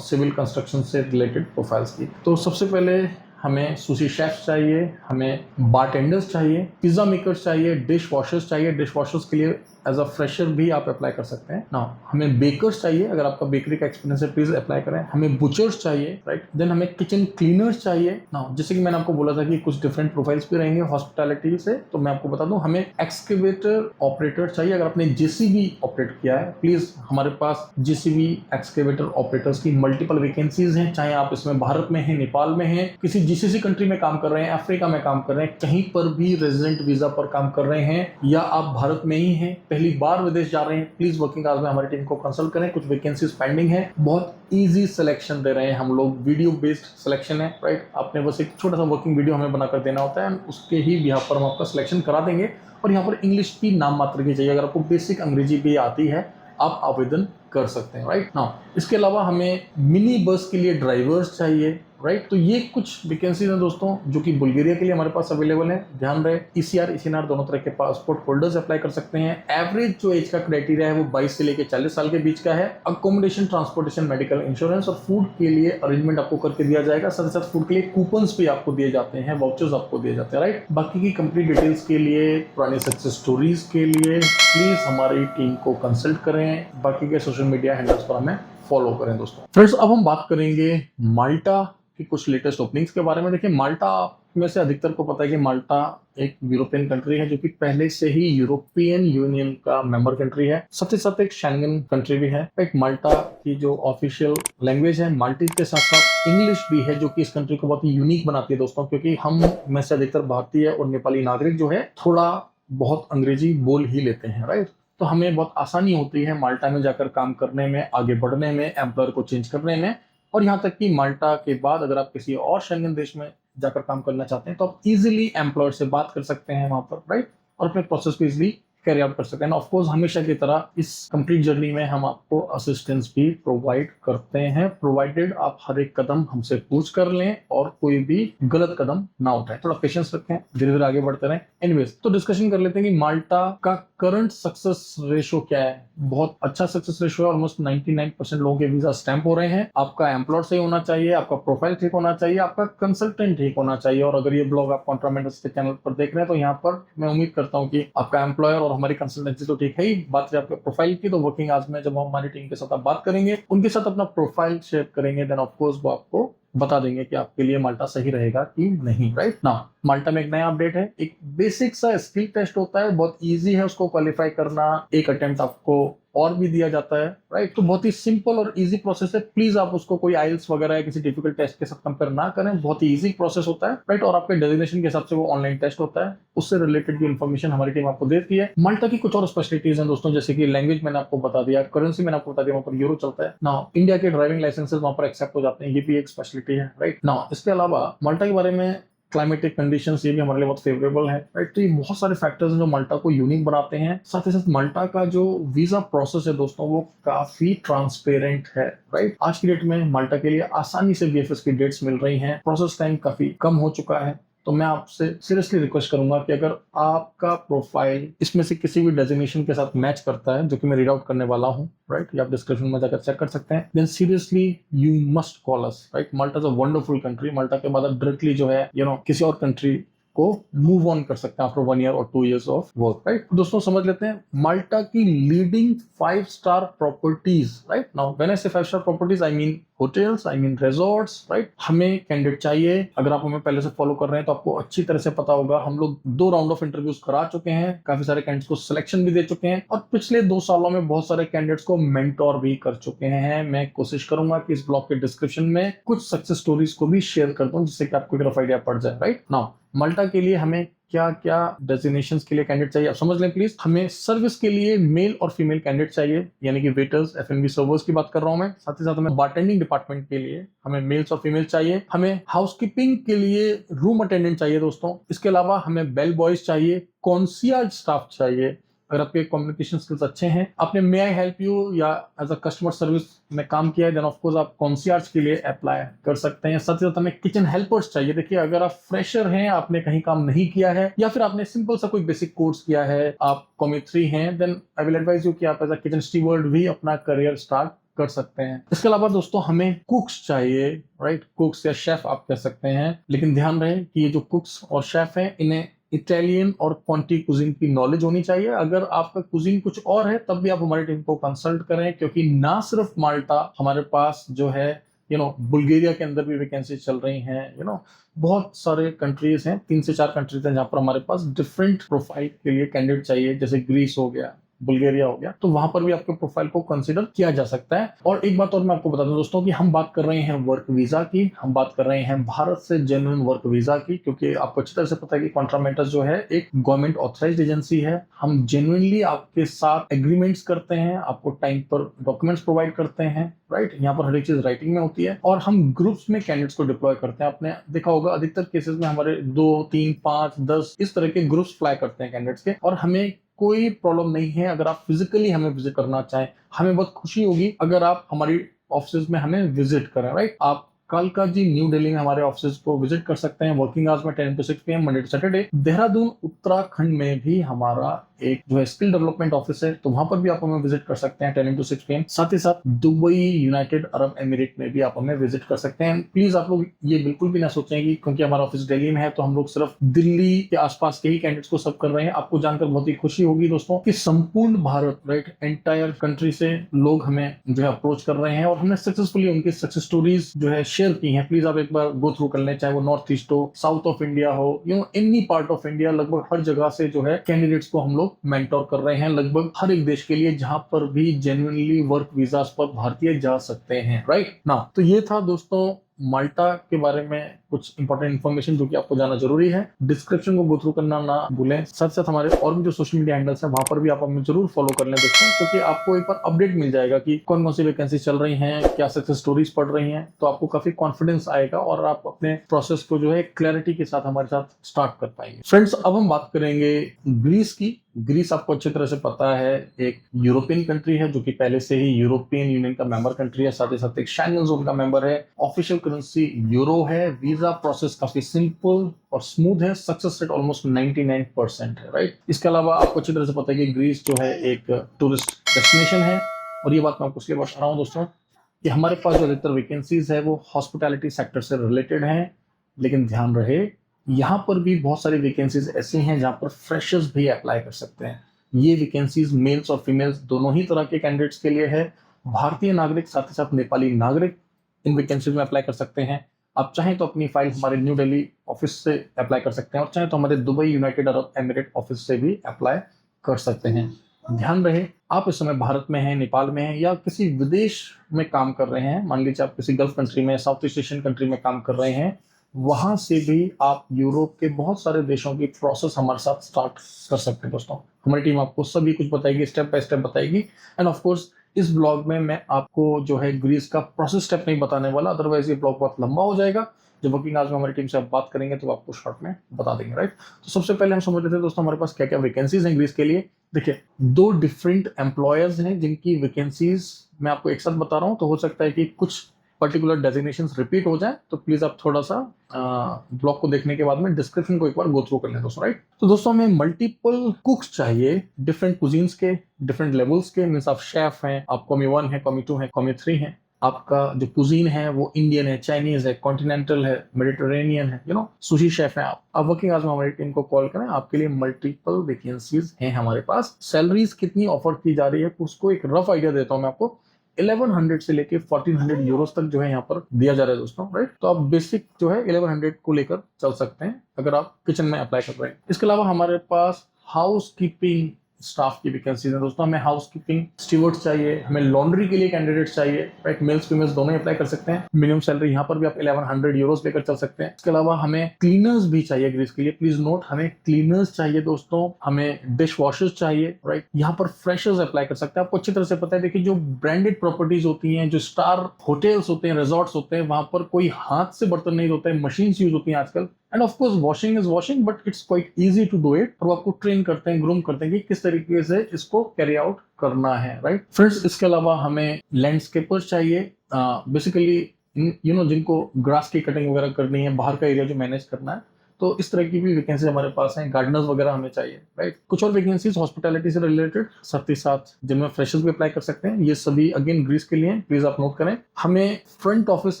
सिविल कंस्ट्रक्शन से रिलेटेड प्रोफाइल्स की। तो सबसे पहले हमें सुशी शेफ्स चाहिए, हमें बारटेंडर्स चाहिए, पिज्जा मेकर्स चाहिए, डिश वॉशर्स चाहिए। डिश वॉशर्स के लिए एज अ फ्रेशर भी आप अप्लाई कर सकते हैं ना। हमें बेकर्स चाहिए, अगर आपका बेकरी का एक्सपीरियंस है प्लीज अप्लाई करें। हमें बुचर्स चाहिए, राइट। देन हमें किचन क्लीनर्स चाहिए ना। जैसे कि मैंने आपको बोला था कि कुछ डिफरेंट प्रोफाइल्स भी रहेंगे हॉस्पिटैलिटी से, तो मैं आपको बता दूं हमें एक्सकेवेटर ऑपरेटर चाहिए। अगर आपने जेसीबी ऑपरेट किया है, प्लीज हमारे पास जेसीबी एक्सकेवेटर ऑपरेटर्स की मल्टीपल वैकेंसीज हैं, चाहे आप इसमें भारत में हैं, नेपाल में हैं, किसी जीसीसी कंट्री में काम कर रहे हैं, अफ्रीका में काम कर रहे हैं, कहीं पर भी रेजिडेंट वीजा पर काम कर रहे हैं, या आप भारत में ही हैं, पहली बार विदेश जा रहे हैं, प्लीज वर्किंग आवर्स में हमारी टीम को कंसल्ट करें। कुछ वैकेंसीज पेंडिंग है, बहुत इजी सिलेक्शन दे रहे हैं हम लोग, वीडियो बेस्ड सिलेक्शन है, राइट। आपने बस एक छोटा सा वर्किंग वीडियो हमें बनाकर देना होता है, उसके ही बिहाफ पर हम आपका सिलेक्शन करा देंगे। और यहाँ पर इंग्लिश की नाम मात्र की चाहिए, अगर आपको बेसिक अंग्रेजी भी आती है आप आवेदन कर सकते हैं, राइट ना। इसके अलावा हमें मिनी बस के लिए ड्राइवर्स चाहिए, राइट। तो ये कुछ वैकेंसीज हैं दोस्तों जो कि बुल्गारिया के लिए हमारे पास अवेलेबल है। ध्यान रहे ईसीआर ईसीएनआर दोनों तरह के पासपोर्ट होल्डर्स अप्लाई कर सकते हैं। एवरेज जो एज का क्राइटेरिया है वो 22 से लेकर 40 साल के बीच का है। अकोमोडेशन, ट्रांसपोर्टेशन, मेडिकल इंश्योरेंस और फूड के लिए अरेंजमेंट आपको करके दिया जाएगा। साथ ही साथ फूड के लिए कूपन्स भी आपको दिए जाते हैं, वाउचर्स आपको दिए जाते हैं, राइट। बाकी की कंप्लीट डिटेल्स के लिए, पुरानी सक्सेस स्टोरीज के लिए प्लीज हमारी टीम को कंसल्ट करें। बाकी के सोशल मीडिया हैंडल्स पर हमें फॉलो करें दोस्तों। फ्रेंड्स अब हम बात करेंगे माल्टा की कुछ लेटेस्ट ओपनिंग्स के बारे में। देखिए माल्टा में से अधिकतर को पता है कि माल्टा एक यूरोपियन कंट्री है जो कि पहले से ही यूरोपियन यूनियन का मेंबर कंट्री है, साथ ही साथ एक शेंगन कंट्री भी है। एक माल्टा की जो ऑफिशियल लैंग्वेज है माल्टीज के साथ साथ इंग्लिश भी है, जो कि इस कंट्री को बहुत ही यूनिक बनाती है दोस्तों, क्योंकि हम में से अधिकतर भारतीय और नेपाली नागरिक जो है थोड़ा बहुत अंग्रेजी बोल ही लेते हैं, राइट। तो हमें बहुत आसानी होती है माल्टा में जाकर काम करने में, आगे बढ़ने में, एम्प्लॉयर को चेंज करने में। और यहाँ तक कि माल्टा के बाद अगर आप किसी और शेंगन देश में जाकर काम करना चाहते हैं तो आप इजीली एम्प्लॉयर से बात कर सकते हैं वहां पर, राइट, और अपने प्रोसेस को इजीली कैरी आउट कर सकते हैं। ऑफ कोर्स हमेशा की तरह इस कंप्लीट जर्नी में हम आपको असिस्टेंस भी प्रोवाइड करते हैं, प्रोवाइडेड आप हर एक कदम हमसे पूछ कर लें और कोई भी गलत कदम ना उठाएं। थोड़ा पेशेंस रखें, धीरे धीरे आगे बढ़ते रहें। एनीवेज तो डिस्कशन कर लेते हैं कि माल्टा का करंट सक्सेस रेशो क्या है। बहुत अच्छा सक्सेस रेशो है, ऑलमोस्ट 99% लोगों के वीजा स्टैंप हो रहे हैं। आपका एम्प्लॉयर सही होना चाहिए, आपका प्रोफाइल ठीक होना चाहिए, आपका कंसल्टेंट ठीक होना चाहिए। और अगर ये ब्लॉग आप कॉन्ट्रामेंटर्स के चैनल पर देख रहे हैं तो यहाँ पर मैं उम्मीद करता हूँ कि आपका एम्प्लॉयर और हमारी कंसल्टेंसी तो ठीक है ही। बात करें आपके प्रोफाइल की तो वर्किंग आवर्स में जब हम हमारी टीम के साथ आप बात करेंगे, उनके साथ अपना प्रोफाइल शेयर करेंगे, देन ऑफ कोर्स वो आपको बता देंगे कि आपके लिए माल्टा सही रहेगा कि नहीं, राइट ना। माल्टा में एक नया अपडेट है, एक बेसिक सा स्किल टेस्ट होता है, बहुत इजी है उसको क्वालिफाई करना, एक अटेम्प्ट आपको और भी दिया जाता है, राइट। तो बहुत ही सिंपल और इजी प्रोसेस है, प्लीज आप उसको कोई आइल्स वगैरह या किसी डिफिकल्ट टेस्ट के साथ कंपेयर ना करें, बहुत ही इजी प्रोसेस होता है, राइट। और आपके डेजिग्नेशन के हिसाब से वो ऑनलाइन टेस्ट होता है, उससे रिलेटेड भी इन्फॉर्मेशन हमारी टीम आपको देती है। माल्टा की कुछ और स्पेशलिटीज हैं दोस्तों, जैसे कि लैंग्वेज मैंने आपको बता दिया, करेंसी मैंने आपको बता दिया, वहाँ पर यूरो चलता है ना। इंडिया के ड्राइविंग लाइसेंसेस वहाँ पर एक्सेप्ट हो जाते हैं, ये भी एक स्पेशलिटी है, राइट ना। इसके अलावा माल्टा के बारे में क्लाइमेटिक कंडीशंस ये भी हमारे लिए बहुत फेवरेबल है, राइट। तो ये बहुत सारे फैक्टर्स हैं जो माल्टा को यूनिक बनाते हैं। साथ ही साथ माल्टा का जो वीजा प्रोसेस है दोस्तों वो काफी ट्रांसपेरेंट है, राइट। आज की डेट में माल्टा के लिए आसानी से वीएफएस की डेट्स मिल रही हैं, प्रोसेस टाइम काफी कम हो चुका है। तो मैं आपसे सीरियसली रिक्वेस्ट करूंगा कि अगर आपका प्रोफाइल इसमें से किसी भी डेजिग्नेशन के साथ मैच करता है, जो कि मैं रीड आउट करने वाला हूं, राइट, या आप डिस्क्रिप्शन में जाकर चेक कर सकते हैं, then seriously you must call us, right. Malta is a wonderful country. Malta के बाद आप डायरेक्टली जो है किसी और कंट्री को मूव ऑन कर सकते हैं आफ्टर 1 ईयर और 2 इयर्स ऑफ वर्क, राइट। दोस्तों समझ लेते हैं माल्टा की leading five star properties, right. Now when I say five star properties I mean hotels, I mean resorts, right. हमें कैंडिडेट चाहिए, अगर आप हमें पहले से फॉलो कर रहे हैं तो आपको अच्छी तरह से पता होगा, हम लोग 2 राउंड ऑफ इंटरव्यूज करा चुके हैं, काफी सारे कैंडिडेट्स को सिलेक्शन भी दे चुके हैं और पिछले 2 सालों में बहुत सारे कैंडिडेट्स को मेंटोर भी कर चुके हैं। मैं कोशिश करूंगा कि इस ब्लॉग के डिस्क्रिप्शन में कुछ सक्सेस स्टोरीज को भी शेयर कर दूं, जिससे कि आपको एक रफ आइडिया पड़ जाए, राइट। नाउ माल्टा के लिए हमें क्या क्या डेजिग्नेशंस के लिए कैंडिडेट चाहिए आप समझ लें प्लीज। हमें सर्विस के लिए मेल और फीमेल कैंडिडेट चाहिए, यानी कि वेटर्स, एफएनबी सर्वर्स की बात कर रहा हूं मैं। साथ ही साथ हमें बारटेंडिंग डिपार्टमेंट के लिए हमें मेल्स और फीमेल चाहिए। हमें हाउसकीपिंग के लिए रूम अटेंडेंट चाहिए दोस्तों। इसके अलावा हमें बेल बॉयज चाहिए, कॉन्सियर्ज स्टाफ चाहिए, अगर आपके कम्युनिकेशन स्किल्स अच्छे हैं, आपने मे आई हेल्प यू या एज अ कस्टमर सर्विस में काम किया है, देन ऑफ कोर्स आप कॉन्सियर्ज के लिए अप्लाई कर सकते हैं। साथ ही साथ हमें किचन हेल्पर्स चाहिए। देखिए, अगर आप फ्रेशर हैं, आपने कहीं काम नहीं किया है या फिर आपने सिंपल सा कोई बेसिक कोर्स किया है, आप कॉमी3 हैं, then I will advise you कि आप एज अ किचन स्टीवर्ड भी अपना करियर स्टार्ट कर सकते हैं। इसके अलावा दोस्तों हमें कुक्स चाहिए, राइट? कुक्स या शेफ आप कह सकते हैं, लेकिन ध्यान रहे कि ये जो कुक्स और शेफ हैं, इन्हें इटालियन और कॉन्टी कुजिन की नॉलेज होनी चाहिए। अगर आपका कुजिन कुछ और है तब भी आप हमारी टीम को कंसल्ट करें, क्योंकि ना सिर्फ माल्टा, हमारे पास जो है बुल्गारिया के अंदर भी वैकेंसी चल रही हैं। बहुत सारे कंट्रीज हैं, 3 से 4 कंट्रीज हैं जहां पर हमारे पास डिफरेंट प्रोफाइल के लिए कैंडिडेट चाहिए। जैसे ग्रीस हो गया, बुल्गारिया हो गया, तो वहां पर भी आपके प्रोफाइल को कंसीडर किया जा सकता है। और एक बात और मैं आपको बता दूं दोस्तों कि हम बात कर रहे हैं वर्क वीजा की, हम बात कर रहे हैं भारत से जेन्युइन वर्क वीजा की, क्योंकि आपको अच्छी तरह से पता है कि कॉन्ट्रामेंटस जो है एक गवर्नमेंट ऑथराइज्ड एजेंसी है। हम जेन्युइनली आपके साथ एग्रीमेंट्स करते हैं, आपको टाइम पर डॉक्यूमेंट्स प्रोवाइड करते हैं, राइट? यहाँ पर हर एक चीज राइटिंग में होती है और हम ग्रुप्स में कैंडिडेट्स को डिप्लॉय करते हैं। आपने देखा होगा अधिकतर केसेस में हमारे 2, 3, 5, 10 इस तरह के ग्रुप्स फ्लाई करते हैं कैंडिडेट्स के, और हमें कोई प्रॉब्लम नहीं है अगर आप फिजिकली हमें विजिट करना चाहें। हमें बहुत खुशी होगी अगर आप हमारी ऑफिस में हमें विजिट करें, राइट? आप कालका जी न्यू दिल्ली में हमारे ऑफिस को विजिट कर सकते हैं। वर्किंग आवर्स में 10 to 6 PM Monday to Saturday. Dehradun Uttarakhand में भी हमारा एक जो है स्किल डेवलपमेंट ऑफिस है, तो वहां पर भी आप हमें विजिट कर सकते हैं 10 to 6 PM। साथ ही साथ दुबई, यूनाइटेड अरब एमिरेट में भी आप हमें विजिट कर सकते हैं। प्लीज आप लोग ये बिल्कुल भी ना सोचें कि क्योंकि हमारा ऑफिस दिल्ली में है तो हम लोग सिर्फ दिल्ली के आसपास के ही कैंडिडेट्स को सर्व कर रहे हैं। आपको जानकर बहुत ही खुशी होगी दोस्तों कि संपूर्ण भारत, राइट, एंटायर कंट्री से लोग हमें जो है अप्रोच कर रहे हैं और हमने सक्सेसफुली उनकी सक्सेस स्टोरीज जो है शेयर की हैं। प्लीज आप एक बार गो थ्रू कर लें, चाहे वो नॉर्थ ईस्ट हो, साउथ ऑफ इंडिया हो, एनी पार्ट ऑफ इंडिया, लगभग हर जगह से जो है कैंडिडेट्स को हम लोग मेंटोर कर रहे हैं, लगभग हर एक देश के लिए जहां पर भी जेन्युइनली वर्क वीजा पर भारतीय जा सकते हैं, राइट ना? तो ये था दोस्तों माल्टा के बारे में कुछ इंपॉर्टेंट इन्फॉर्मेशन जो कि आपको जानना जरूरी है। डिस्क्रिप्शन को गो थ्रू करना ना भूलें। साथ साथ हमारे और भी जो सोशल मीडिया हैंडल्स हैं वहां पर भी आप हमें जरूर फॉलो कर लें दोस्तों, क्योंकि आपको एक बार अपडेट मिल जाएगा कि कौन कौन सी वैकेंसी चल रही हैं, क्या सक्सेस स्टोरीज पढ़ रही हैं, तो आपको काफी कॉन्फिडेंस आएगा और आप अपने प्रोसेस को जो है क्लैरिटी के साथ हमारे साथ स्टार्ट कर पाएंगे। फ्रेंड्स, अब हम बात करेंगे ग्रीस की। ग्रीस आपको अच्छी तरह से पता है एक यूरोपियन कंट्री है जो कि पहले से ही यूरोपियन यूनियन का मेंबर कंट्री है, साथ ही साथ एक शेंगन जोन का मेंबर है। ऑफिशियल करेंसी यूरो है। वीजा प्रोसेस काफी सिंपल और स्मूथ है। सक्सेस रेट ऑलमोस्ट 99% है, राइट? इसके अलावा आपको अच्छी तरह से पता है कि ग्रीस जो है एक टूरिस्ट डेस्टिनेशन है, और ये बात मैं आपको इसलिए बता रहा हूँ दोस्तों कि हमारे पास जो अधिकतर वैकेंसीज है वो हॉस्पिटैलिटी सेक्टर से रिलेटेड है। लेकिन ध्यान रहे, यहाँ पर भी बहुत सारी वैकेंसीज ऐसी हैं जहाँ पर फ्रेशर्स भी अप्लाई कर सकते हैं। ये वैकेंसीज मेल्स और फीमेल्स दोनों ही तरह के कैंडिडेट्स के लिए है। भारतीय नागरिक, साथ ही साथ नेपाली नागरिक इन वैकेंसीज में अप्लाई कर सकते हैं। आप चाहें तो अपनी फाइल हमारे न्यू दिल्ली ऑफिस से अप्लाई कर सकते हैं और चाहें तो हमारे Dubai, United Arab emirate office से भी अप्लाई कर सकते हैं। ध्यान रहे, आप इस समय भारत में हैं, नेपाल में हैं या किसी विदेश में काम कर रहे हैं, मान लीजिए आप किसी गल्फ कंट्री में, साउथ ईस्ट एशियन कंट्री में काम कर रहे हैं, वहां से भी आप यूरोप के बहुत सारे देशों की प्रोसेस हमारे साथ स्टार्ट कर सकते हैं दोस्तों। हमारी टीम आपको सभी कुछ बताएगी, स्टेप बाय स्टेप बताएगी। एंड ऑफ कोर्स इस ब्लॉग में मैं आपको जो है ग्रीस का प्रोसेस स्टेप नहीं बताने वाला, अदरवाइज ये ब्लॉग बहुत लंबा हो जाएगा। जब वर्किंग आवर्स में हमारी टीम से आप बात करेंगे तो आपको शॉर्ट में बता देंगे, राइट? तो सबसे पहले हम समझ लेते हैं दोस्तों हमारे पास क्या क्या वैकेंसीज हैं ग्रीस के लिए। देखिए, 2 डिफरेंट एम्प्लॉयर्स हैं जिनकी वैकेंसीज मैं आपको एक साथ बता रहा हूँ, तो हो सकता है कि कुछ पर्टिकुलर डेजिग्नेशंस रिपीट हो जाए, तो प्लीज आप थोड़ा सा ब्लॉग को देखने के बाद में डिस्क्रिप्शन को एक बार गो थ्रू कर लें दोस्तों, राइट? तो दोस्तों हमें मल्टीपल कुक्स चाहिए, डिफरेंट कुजीन्स के, डिफरेंट लेवल्स के। मींस आप शेफ हैं, आप कॉमी 1 है, कॉमी 2 है, कॉमी 3 है। आपका जो कुजीन है वो इंडियन है, चाइनीज है, कॉन्टिनेंटल है, मेडिटेरेनियन है, सुशी शेफ है। आप वर्किंग आवर्स में हमारी टीम को कॉल करें, आपके लिए मल्टीपल वैकेंसीज हैं हमारे पास। सैलरीज कितनी ऑफर की जा रही है उसको एक रफ आइडिया देता हूं मैं आपको। 1100 से लेके 1400 यूरोस तक जो है यहाँ पर दिया जा रहा है दोस्तों, राइट? तो आप बेसिक जो है 1100 को लेकर चल सकते हैं अगर आप किचन में अप्लाई कर रहे हैं। इसके अलावा हमारे पास हाउस कीपिंग स्टाफ की वैकेंसीज है दोस्तों। हमें हाउस कीपिंग स्टीवर्ड्स चाहिए, हमें लॉन्ड्री के लिए कैंडिडेट्स चाहिए, राइट? मेल्स फीमेल्स दोनों अप्लाई कर सकते हैं। मिनिमम सैलरी यहाँ पर भी आप 1100 यूरोस लेकर चल सकते हैं। इसके अलावा हमें क्लीनर्स भी चाहिए ग्रीस के लिए। प्लीज नोट, हमें क्लीनर्स चाहिए दोस्तों, हमें डिश वॉशर्स चाहिए, राइट? यहाँ पर फ्रेशर्स अप्लाई कर सकते हैं। आपको अच्छी तरह से पता है, देखिए जो ब्रांडेड प्रॉपर्टीज होती हैं, जो स्टार होटल्स होते हैं, रिजॉर्ट्स होते हैं, वहां पर कोई हाथ से बर्तन नहीं धोते हैं, मशीन यूज होती है आजकल। And of course washing is washing, but it's quite easy to do it, और वो आपको ट्रेन करते हैं, ग्रूम करते हैं कि किस तरीके से इसको कैरी आउट करना है, राइट फ्रेंड्स। इसके अलावा हमें लैंडस्केपर्स चाहिए, बेसिकली जिनको ग्रास की कटिंग वगैरह करनी है, बाहर का एरिया जो मैनेज करना है, तो इस तरह की भी वैकेंसी हमारे पास है। गार्डनर्स वगैरह हमें चाहिए, राइट। कुछ और वैकेंसीज हॉस्पिटैलिटी से रिलेटेड साथ ही साथ जिनमें फ्रेशर्स भी अप्लाई कर सकते हैं, ये सभी अगेन ग्रीस के लिए, प्लीज आप नोट करें। हमें फ्रंट ऑफिस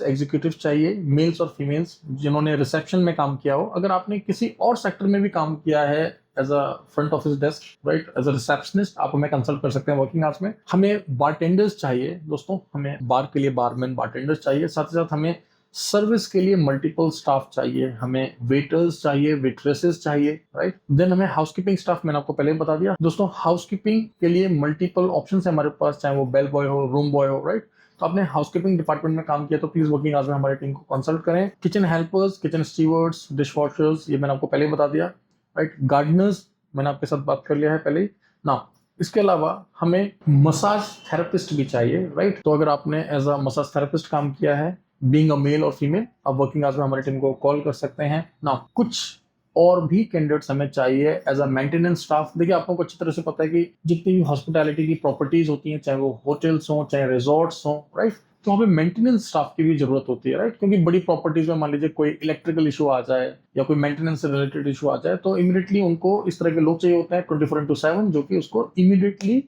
एग्जीक्यूटिव चाहिए, मेल्स और फीमेल्स जिन्होंने रिसेप्शन में काम किया हो। अगर आपने किसी और सेक्टर में भी काम किया है as a front office desk, right, as a receptionist, आप हमें कंसल्ट कर सकते हैं वर्किंग आवर्स में। हमें बारटेंडर्स चाहिए दोस्तों, हमें बार के लिए बारमैन बारटेंडर्स चाहिए। साथ ही साथ हमें सर्विस के लिए मल्टीपल स्टाफ चाहिए, हमें वेटर्स चाहिए, वेट्रेसेस चाहिए, राइट। देन हमें हाउसकीपिंग स्टाफ, मैंने आपको पहले बता दिया दोस्तों। हाउसकीपिंग के लिए मल्टीपल ऑप्शंस है हमारे पास, चाहे वो बेल बॉय हो, रूम बॉय हो, राइट। तो आपने हाउसकीपिंग डिपार्टमेंट में काम किया तो प्लीज वर्किंग आवर्स में हमारी टीम को कंसल्ट करें। Kitchen helpers, kitchen stewards, dish washers, ये मैंने आपको पहले ही बता दिया, राइट। गार्डनर्स मैंने आपके साथ बात कर लिया है पहले ही ना। इसके अलावा हमें मसाज थेरेपिस्ट भी चाहिए, राइट। तो अगर आपने एज अ मसाज थेरेपिस्ट काम किया है, बीइंग अ मेल और फीमेल, आप वर्किंग आवर्स में हमारी टीम को कॉल कर सकते हैं ना। कुछ और भी कैंडिडेट्स हमें चाहिए एज अ मेंटेनेंस स्टाफ। देखिए, आप लोगों को अच्छी तरह से पता है कि जितनी भी हॉस्पिटैलिटी की प्रॉपर्टीज होती हैं, चाहे वो होटल्स हो, चाहे रिजॉर्ट्स हो, राइट, तो वहाँ पे मेंटेनेंस स्टाफ की भी जरूरत होती है, राइट। क्योंकि बड़ी प्रॉपर्टीज में मान लीजिए कोई इलेक्ट्रिकल इशू आ जाए या कोई मेंटेनेंस से रिलेटेड इशू आ जाए, तो इमीडिएटली उनको इस तरह के लोग चाहिए होते हैं 24/7 जो कि उसको इमीडिएटली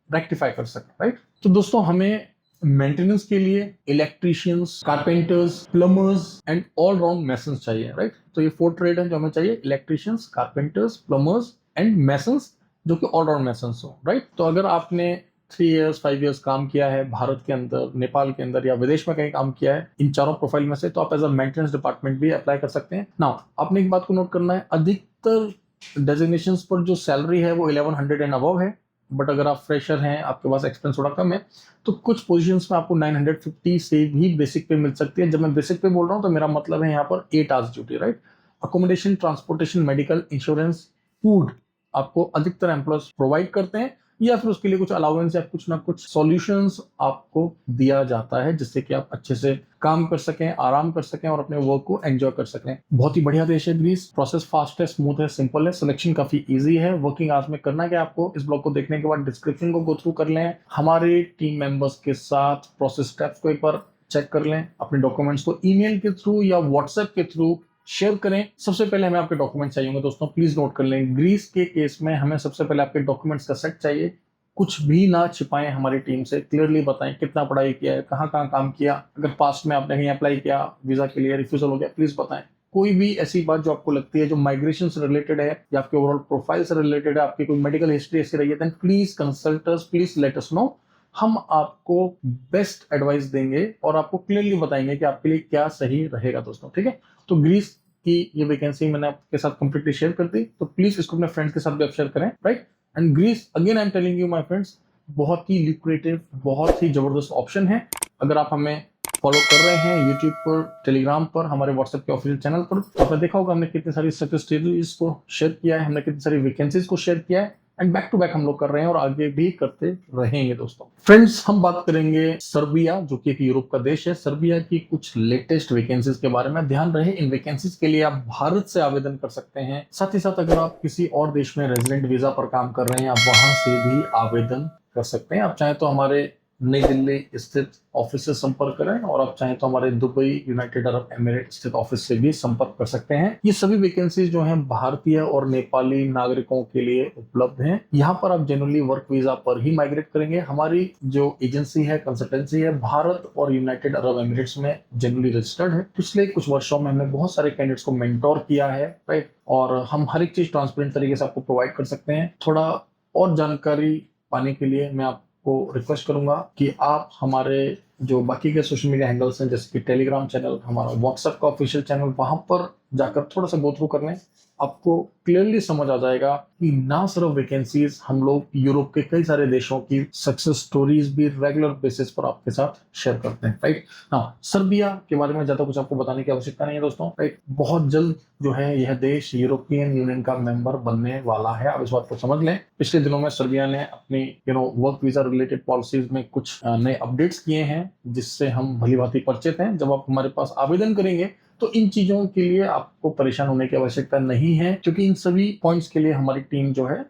रेक्टिफाई कर सके, राइट। तो दोस्तों, हमें मेंटेनेंस के लिए electricians, carpenters, plumbers and all round masons चाहिए, राइट। तो ये 4 ट्रेड है जो हमें चाहिए, electricians, carpenters, plumbers and masons, जो कि ऑल राउंड मैसन्स हो, राइट। तो अगर आपने 3 इयर्स 5 इयर्स काम किया है भारत के अंदर, नेपाल के अंदर या विदेश में कहीं काम किया है इन चारों प्रोफाइल में से, तो आप एज अ मेंटेनेंस डिपार्टमेंट भी अप्लाई कर सकते हैं ना। आपने एक बात को नोट करना है, अधिकतर डेजिग्नेशंस पर जो सैलरी है वो 1100 एंड अबव है, बट अगर आप फ्रेशर हैं, आपके पास एक्सपीरियंस थोड़ा कम है, तो कुछ पोजीशंस में आपको 950 से भी बेसिक पे मिल सकती है। जब मैं बेसिक पे बोल रहा हूँ तो मेरा मतलब है यहाँ पर 8 hours duty, right. Accommodation, transportation, medical, insurance, food आपको अधिकतर एम्प्लॉयज प्रोवाइड करते हैं, या फिर उसके लिए कुछ अलाउंस या कुछ ना कुछ सॉल्यूशंस आपको दिया जाता है, जिससे कि आप अच्छे से काम कर सकें, आराम कर सकें और अपने वर्क को एंजॉय कर सकें। बहुत ही बढ़िया देश है ग्रीस। प्रोसेस फास्ट है, स्मूथ है, सिंपल है, सिलेक्शन काफी इजी है। वर्किंग आवर्स में करना क्या आपको, इस ब्लॉग को देखने के बाद डिस्क्रिप्शन को गो थ्रू कर लें, हमारे टीम मेंबर्स के साथ प्रोसेस स्टेप्स को एक बार चेक कर लें, अपने डॉक्यूमेंट्स को ईमेल के थ्रू या व्हाट्सएप के थ्रू शेयर करें। सबसे पहले हमें आपके डॉक्यूमेंट चाहिए होंगे दोस्तों, प्लीज नोट कर लें। ग्रीस के केस में हमें सबसे पहले आपके डॉक्यूमेंट्स का सेट चाहिए। कुछ भी ना छिपाएं, हमारी टीम से क्लियरली बताएं कितना पढ़ाई किया है, कहाँ कहाँ काम किया, अगर पास्ट में आपने कहीं अप्लाई किया, वीजा के लिए रिफ्यूजल हो गया, प्लीज बताएं। कोई भी ऐसी बात जो आपको लगती है जो माइग्रेशन से रिलेटेड है या आपके ओवरऑल प्रोफाइल से रिलेटेड है, आपकी कोई मेडिकल हिस्ट्री ऐसी रही है, then please consult us, please let us know. हम आपको बेस्ट एडवाइस देंगे और आपको क्लियरली बताएंगे कि आपके लिए क्या सही रहेगा दोस्तों, ठीक है। तो ग्रीस की ये वैकेंसी मैंने आपके साथ कंप्लीटली शेयर कर दी, तो प्लीज इसको अपने फ्रेंड्स के साथ भी आप शेयर करें, right. And grease, again I am telling you my friends, बहुत ही लिक्रेटिव, बहुत ही जबरदस्त ऑप्शन है। अगर आप हमें फॉलो कर रहे हैं यूट्यूब पर, टेलीग्राम पर, हमारे व्हाट्सएप के ऑफिशियल चैनल पर, तो आपने देखा होगा हमने कितनी सारी सक्सेस स्टोरीज को शेयर किया है, हमने कितनी सारी वैकेंसीज को शेयर किया है, एंड बैक टू बैक हम लोग कर रहे हैं और आगे भी करते रहेंगे दोस्तों। फ्रेंड्स, हम बात करेंगे सर्बिया, जो कि एक यूरोप का देश है। सर्बिया की कुछ लेटेस्ट वैकेंसीज के बारे में। ध्यान रहे, इन वैकेंसीज के लिए आप भारत से आवेदन कर सकते हैं। साथ ही साथ अगर आप किसी और देश में रेजिडेंट वीजा पर काम कर रहे हैं, आप वहां से भी आवेदन कर सकते हैं। आप चाहें तो हमारे नई दिल्ली स्थित ऑफिस से संपर्क करें और आप चाहें तो हमारे दुबई, यूनाइटेड अरब एमिरेट स्थित ऑफिस से भी संपर्क कर सकते हैं। ये सभी वैकेंसीज जो हैं भारतीय और नेपाली नागरिकों के लिए उपलब्ध हैं। यहाँ पर आप जनरली वर्क वीजा पर ही माइग्रेट करेंगे। हमारी जो एजेंसी है, कंसल्टेंसी है, भारत और यूनाइटेड अरब एमिरेट्स में जनरली रजिस्टर्ड है। पिछले कुछ वर्षों में हमने बहुत सारे कैंडिडेट्स को मेंटोर किया है, राइट, और हम हर एक चीज ट्रांसपेरेंट तरीके से आपको प्रोवाइड कर सकते हैं। थोड़ा और जानकारी पाने के लिए मैं को रिक्वेस्ट करूंगा कि आप हमारे जो बाकी के सोशल मीडिया हैंडल्स हैं, जैसे कि टेलीग्राम चैनल, हमारा व्हाट्सएप का ऑफिशियल चैनल, वहां पर जाकर थोड़ा सा गो थ्रू कर लें। आपको क्लियरली समझ आ जाएगा कि ना सिर्फ वैकेंसीज, हम लोग यूरोप के कई सारे देशों की सक्सेस स्टोरीज भी रेगुलर बेसिस पर आपके साथ शेयर करते हैं, राइट। हाँ, सर्बिया के बारे में ज्यादा कुछ आपको बताने की आवश्यकता नहीं है दोस्तों, राइट। बहुत जल्द जो है यह देश यूरोपियन यूनियन का मेंबर बनने वाला है, आप इस बात को समझ लें। पिछले दिनों में सर्बिया ने अपनी वर्क वीजा रिलेटेड पॉलिसीज में कुछ नए अपडेट्स किए हैं, जिससे हम भली भांति परिचित हैं। जब आप हमारे पास आवेदन करेंगे तो इन चीजों के लिए आपको परेशान होने की आवश्यकता नहीं है, क्योंकि इन सभी पॉइंट्स के लिए हमारी टीम जो है